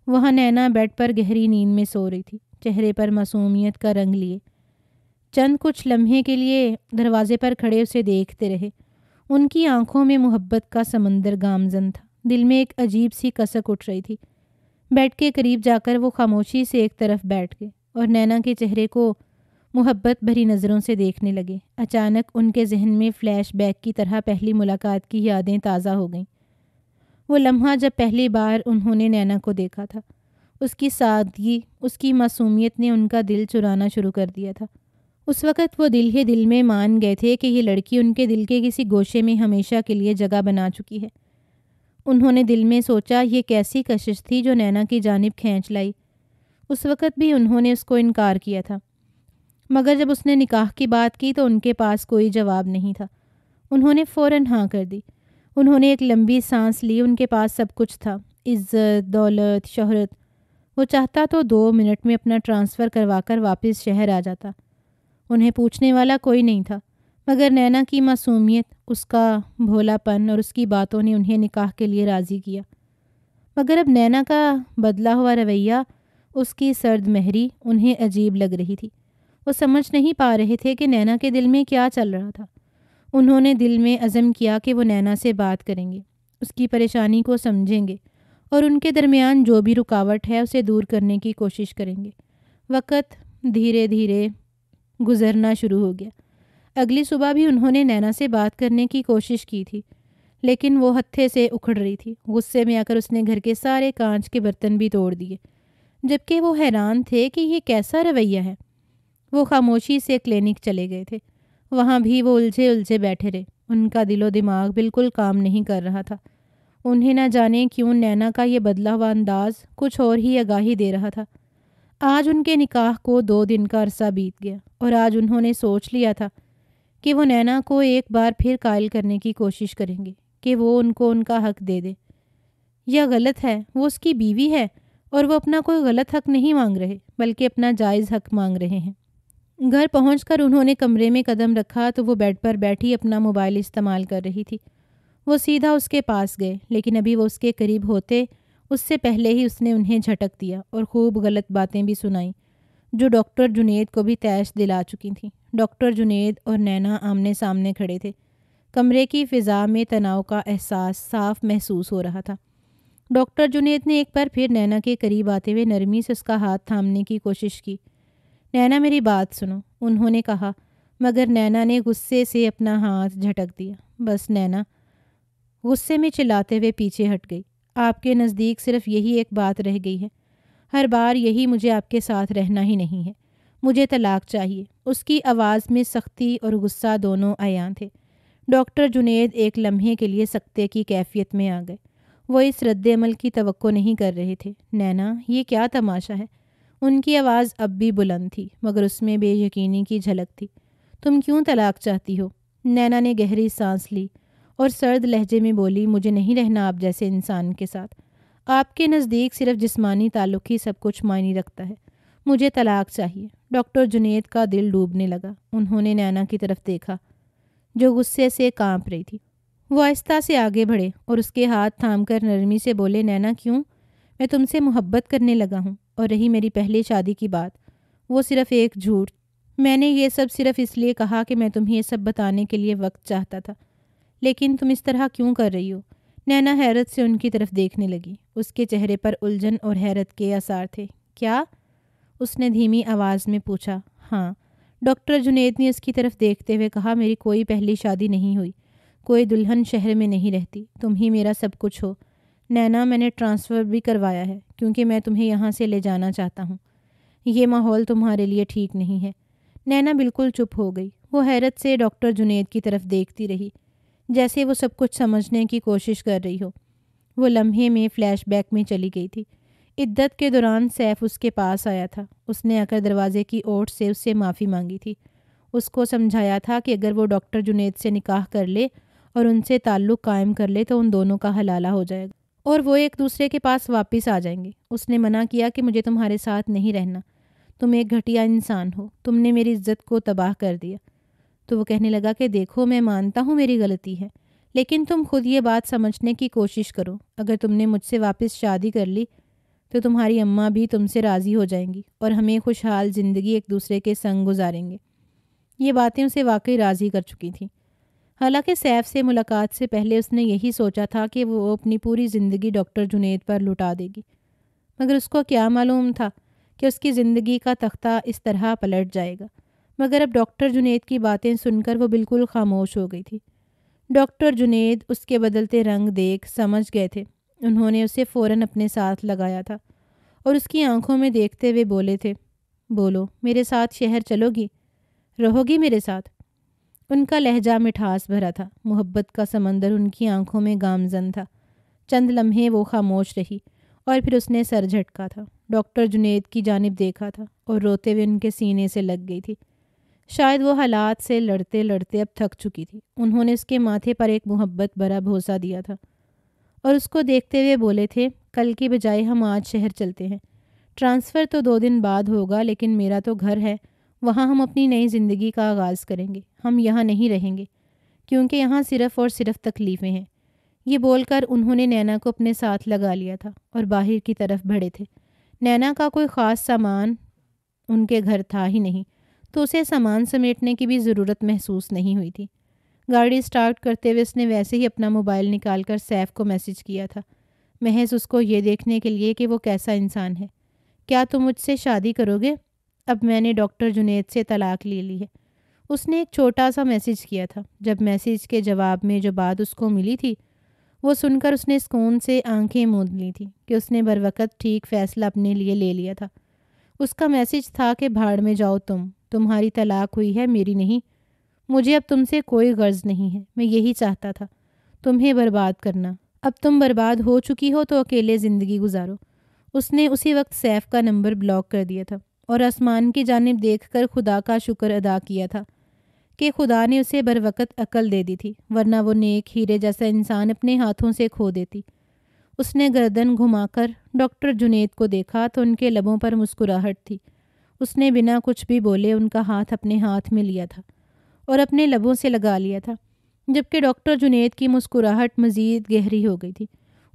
وہاں نینا بیڈ پر گہری نیند میں سو رہی تھی، چہرے پر معصومیت کا رنگ لیے۔ چند کچھ لمحے کے لیے دروازے پر کھڑے اسے دیکھتے رہے۔ ان کی آنکھوں میں محبت کا سمندر گامزن تھا۔ دل میں ایک عجیب سی کسک اٹھ رہی تھی۔ بیڈ کے قریب جا کر وہ خاموشی سے ایک طرف بیٹھ گئے اور نینا کے چہرے کو محبت بھری نظروں سے دیکھنے لگے۔ اچانک ان کے ذہن میں فلیش بیک کی طرح پہلی ملاقات کی یادیں تازہ ہو گئیں۔ وہ لمحہ جب پہلی بار انہوں نے نینا کو دیکھا تھا۔ اس کی سادگی، اس کی معصومیت نے ان کا دل چرانا شروع کر دیا تھا۔ اس وقت وہ دل ہی دل میں مان گئے تھے کہ یہ لڑکی ان کے دل کے کسی گوشے میں ہمیشہ کے لیے جگہ بنا چکی ہے۔ انہوں نے دل میں سوچا، یہ کیسی کشش تھی جو نینا کی جانب کھینچ لائی۔ اس وقت بھی انہوں نے اس کو انکار کیا تھا، مگر جب اس نے نکاح کی بات کی تو ان کے پاس کوئی جواب نہیں تھا۔ انہوں نے فوراً ہاں کر دی۔ انہوں نے ایک لمبی سانس لی۔ ان کے پاس سب کچھ تھا، عزت، دولت، شہرت۔ وہ چاہتا تو 2 منٹ میں اپنا ٹرانسفر کروا کر واپس شہر آ جاتا۔ انہیں پوچھنے والا کوئی نہیں تھا، مگر نینا کی معصومیت، اس کا بھولا پن اور اس کی باتوں نے انہیں نکاح کے لیے راضی کیا۔ مگر اب نینا کا بدلا ہوا رویہ اس کی سرد مہری انہیں عجیب لگ رہی تھی۔ وہ سمجھ نہیں پا رہے تھے کہ نینا کے دل میں کیا چل رہا تھا۔ انہوں نے دل میں عزم کیا کہ وہ نینا سے بات کریں گے، اس کی پریشانی کو سمجھیں گے اور ان کے درمیان جو بھی رکاوٹ ہے اسے دور کرنے کی کوشش کریں گے۔ وقت دھیرے دھیرے گزرنا شروع ہو گیا۔ اگلی صبح بھی انہوں نے نینا سے بات کرنے کی کوشش کی تھی، لیکن وہ ہتھے سے اکھڑ رہی تھی۔ غصے میں آ کر اس نے گھر کے سارے کانچ کے برتن بھی توڑ دیے، جبکہ وہ حیران تھے کہ یہ کیسا رویہ ہے۔ وہ خاموشی سے کلینک چلے گئے تھے۔ وہاں بھی وہ الجھے بیٹھے رہے۔ ان کا دل و دماغ بالکل کام نہیں کر رہا تھا۔ انہیں نہ جانے کیوں نینا کا یہ بدلا ہوا انداز کچھ اور ہی آگاہی دے رہا تھا۔ آج ان کے نکاح کو 2 دن کا عرصہ بیت گیا اور آج انہوں نے سوچ لیا تھا کہ وہ نینا کو ایک بار پھر قائل کرنے کی کوشش کریں گے کہ وہ ان کو ان کا حق دے دے۔ یہ غلط ہے، وہ اس کی بیوی ہے اور وہ اپنا کوئی غلط حق نہیں مانگ رہے بلکہ اپنا جائز حق مانگ رہے ہیں۔ گھر پہنچ کر انہوں نے کمرے میں قدم رکھا تو وہ بیڈ پر بیٹھی اپنا موبائل استعمال کر رہی تھی۔ وہ سیدھا اس کے پاس گئے، لیکن ابھی وہ اس کے قریب ہوتے اس سے پہلے ہی اس نے انہیں جھٹک دیا اور خوب غلط باتیں بھی سنائیں جو ڈاکٹر جنید کو بھی تیش دلا چکی تھیں۔ ڈاکٹر جنید اور نینا آمنے سامنے کھڑے تھے۔ کمرے کی فضا میں تناؤ کا احساس صاف محسوس ہو رہا تھا۔ ڈاکٹر جنید نے ایک بار پھر نینا کے قریب آتے ہوئے نرمی سے اس کا ہاتھ تھامنے کی کوشش کی۔ نینا میری بات سنو، انہوں نے کہا، مگر نینا نے غصے سے اپنا ہاتھ جھٹک دیا۔ بس نینا غصے میں چلاتے ہوئے پیچھے ہٹ گئی۔ آپ کے نزدیک صرف یہی ایک بات رہ گئی ہے، ہر بار یہی مجھے آپ کے ساتھ رہنا ہی نہیں ہے، مجھے طلاق چاہیے۔ اس کی آواز میں سختی اور غصہ دونوں عیاں تھے۔ ڈاکٹر جنید ایک لمحے کے لیے سکتے کی کیفیت میں آ گئے۔ وہ اس رد عمل کی توقع نہیں کر رہے تھے۔ نینا یہ کیا تماشا ہے؟ ان کی آواز اب بھی بلند تھی مگر اس میں بے یقینی کی جھلک تھی۔ تم کیوں طلاق چاہتی ہو؟ نینا نے گہری سانس لی اور سرد لہجے میں بولی، مجھے نہیں رہنا آپ جیسے انسان کے ساتھ۔ آپ کے نزدیک صرف جسمانی تعلق ہی سب کچھ معنی رکھتا ہے۔ مجھے طلاق چاہیے۔ ڈاکٹر جنید کا دل ڈوبنے لگا۔ انہوں نے نینا کی طرف دیکھا جو غصے سے کانپ رہی تھی۔ وہ آہستہ سے آگے بڑھے اور اس کے ہاتھ تھام کر نرمی سے بولے، نینا کیوں؟ میں تم سے محبت کرنے لگا ہوں، اور رہی میری پہلی شادی کی بات، وہ صرف ایک جھوٹ۔ میں نے یہ سب صرف اس لیے کہا کہ میں تمہیں یہ سب بتانے کے لیے وقت چاہتا تھا، لیکن تم اس طرح کیوں کر رہی ہو؟ نینا حیرت سے ان کی طرف دیکھنے لگی۔ اس کے چہرے پر الجھن اور حیرت کے آثار تھے۔ کیا؟ اس نے دھیمی آواز میں پوچھا۔ ہاں، ڈاکٹر جنید نے اس کی طرف دیکھتے ہوئے کہا، میری کوئی پہلی شادی نہیں ہوئی، کوئی دلہن شہر میں نہیں رہتی، تم ہی میرا سب کچھ ہو۔ نینا میں نے ٹرانسفر بھی کروایا ہے کیونکہ میں تمہیں یہاں سے لے جانا چاہتا ہوں۔ یہ ماحول تمہارے لیے ٹھیک نہیں ہے۔ نینا بالکل چپ ہو گئی۔ وہ حیرت سے ڈاکٹر جنید کی طرف دیکھتی رہی جیسے وہ سب کچھ سمجھنے کی کوشش کر رہی ہو۔ وہ لمحے میں فلیش بیک میں چلی گئی تھی۔ عدت کے دوران سیف اس کے پاس آیا تھا۔ اس نے آ کر دروازے کی اوٹ سے اس سے معافی مانگی تھی۔ اس کو سمجھایا تھا کہ اگر وہ ڈاکٹر جنید سے نکاح کر لے اور ان سے تعلق قائم کر لے تو ان دونوں کا حلالہ ہو جائے گا اور وہ ایک دوسرے کے پاس واپس آ جائیں گے۔ اس نے منع کیا کہ مجھے تمہارے ساتھ نہیں رہنا، تم ایک گھٹیا انسان ہو، تم نے میری عزت کو تباہ کر دیا۔ تو وہ کہنے لگا کہ دیکھو، میں مانتا ہوں میری غلطی ہے، لیکن تم خود یہ بات سمجھنے کی کوشش کرو۔ اگر تم نے مجھ سے واپس شادی کر لی تو تمہاری اماں بھی تم سے راضی ہو جائیں گی اور ہمیں خوشحال زندگی ایک دوسرے کے سنگ گزاریں گے۔ یہ باتیں اسے واقعی راضی کر چکی تھیں۔ حالانکہ سیف سے ملاقات سے پہلے اس نے یہی سوچا تھا کہ وہ اپنی پوری زندگی ڈاکٹر جنید پر لٹا دے گی، مگر اس کو کیا معلوم تھا کہ اس کی زندگی کا تختہ اس طرح پلٹ جائے گا۔ مگر اب ڈاکٹر جنید کی باتیں سن کر وہ بالکل خاموش ہو گئی تھی۔ ڈاکٹر جنید اس کے بدلتے رنگ دیکھ سمجھ گئے تھے۔ انہوں نے اسے فوراً اپنے ساتھ لگایا تھا اور اس کی آنکھوں میں دیکھتے ہوئے بولے تھے، بولو، میرے ساتھ شہر چلو گی؟ رہو گی میرے ساتھ؟ ان کا لہجہ مٹھاس بھرا تھا، محبت کا سمندر ان کی آنکھوں میں گامزن تھا۔ چند لمحے وہ خاموش رہی اور پھر اس نے سر جھٹکا تھا، ڈاکٹر جنید کی جانب دیکھا تھا اور روتے ہوئے ان کے سینے سے لگ گئی تھی۔ شاید وہ حالات سے لڑتے لڑتے اب تھک چکی تھی۔ انہوں نے اس کے ماتھے پر ایک محبت بھرا بوسہ دیا تھا اور اس کو دیکھتے ہوئے بولے تھے، کل کی بجائے ہم آج شہر چلتے ہیں۔ ٹرانسفر تو 2 دن بعد ہوگا، لیکن میرا تو گھر ہے، وہاں ہم اپنی نئی زندگی کا آغاز کریں گے۔ ہم یہاں نہیں رہیں گے کیونکہ یہاں صرف اور صرف تکلیفیں ہیں۔ یہ بول کر انہوں نے نینا کو اپنے ساتھ لگا لیا تھا اور باہر کی طرف بڑھے تھے۔ نینا کا کوئی خاص سامان ان کے گھر تھا ہی نہیں، تو اسے سامان سمیٹنے کی بھی ضرورت محسوس نہیں ہوئی تھی۔ گاڑی سٹارٹ کرتے ہوئے اس نے ویسے ہی اپنا موبائل نکال کر سیف کو میسج کیا تھا، محض اس کو یہ دیکھنے کے لیے کہ وہ کیسا انسان ہے۔ کیا تم مجھ سے شادی کرو گے؟ اب میں نے ڈاکٹر جنید سے طلاق لے لی ہے۔ اس نے ایک چھوٹا سا میسج کیا تھا۔ جب میسج کے جواب میں جو بات اس کو ملی تھی وہ سن کر اس نے سکون سے آنکھیں موند لی تھی کہ اس نے بروقت ٹھیک فیصلہ اپنے لیے لے لیا تھا۔ اس کا میسج تھا کہ بھاڑ میں جاؤ، تمہاری طلاق ہوئی ہے، میری نہیں۔ مجھے اب تم سے کوئی غرض نہیں ہے، میں یہی چاہتا تھا تمہیں برباد کرنا۔ اب تم برباد ہو چکی ہو تو اکیلے زندگی گزارو۔ اس نے اسی وقت سیف کا نمبر بلاک کر دیا تھا اور آسمان کی جانب دیکھ کر خدا کا شکر ادا کیا تھا کہ خدا نے اسے بروقت عقل دے دی تھی، ورنہ وہ نیک ہیرے جیسا انسان اپنے ہاتھوں سے کھو دیتی۔ اس نے گردن گھما کر ڈاکٹر جنید کو دیکھا تو ان کے لبوں پر مسکراہٹ تھی۔ اس نے بنا کچھ بھی بولے ان کا ہاتھ اپنے ہاتھ میں لیا تھا اور اپنے لبوں سے لگا لیا تھا، جبکہ ڈاکٹر جنید کی مسکراہٹ مزید گہری ہو گئی تھی۔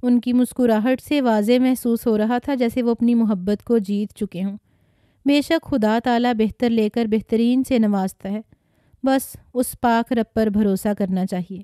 ان کی مسکراہٹ سے واضح محسوس ہو رہا تھا جیسے وہ اپنی محبت کو جیت چکے ہوں۔ بے شک خدا تعالیٰ بہتر لے کر بہترین سے نوازتا ہے، بس اس پاک رب پر بھروسہ کرنا چاہیے۔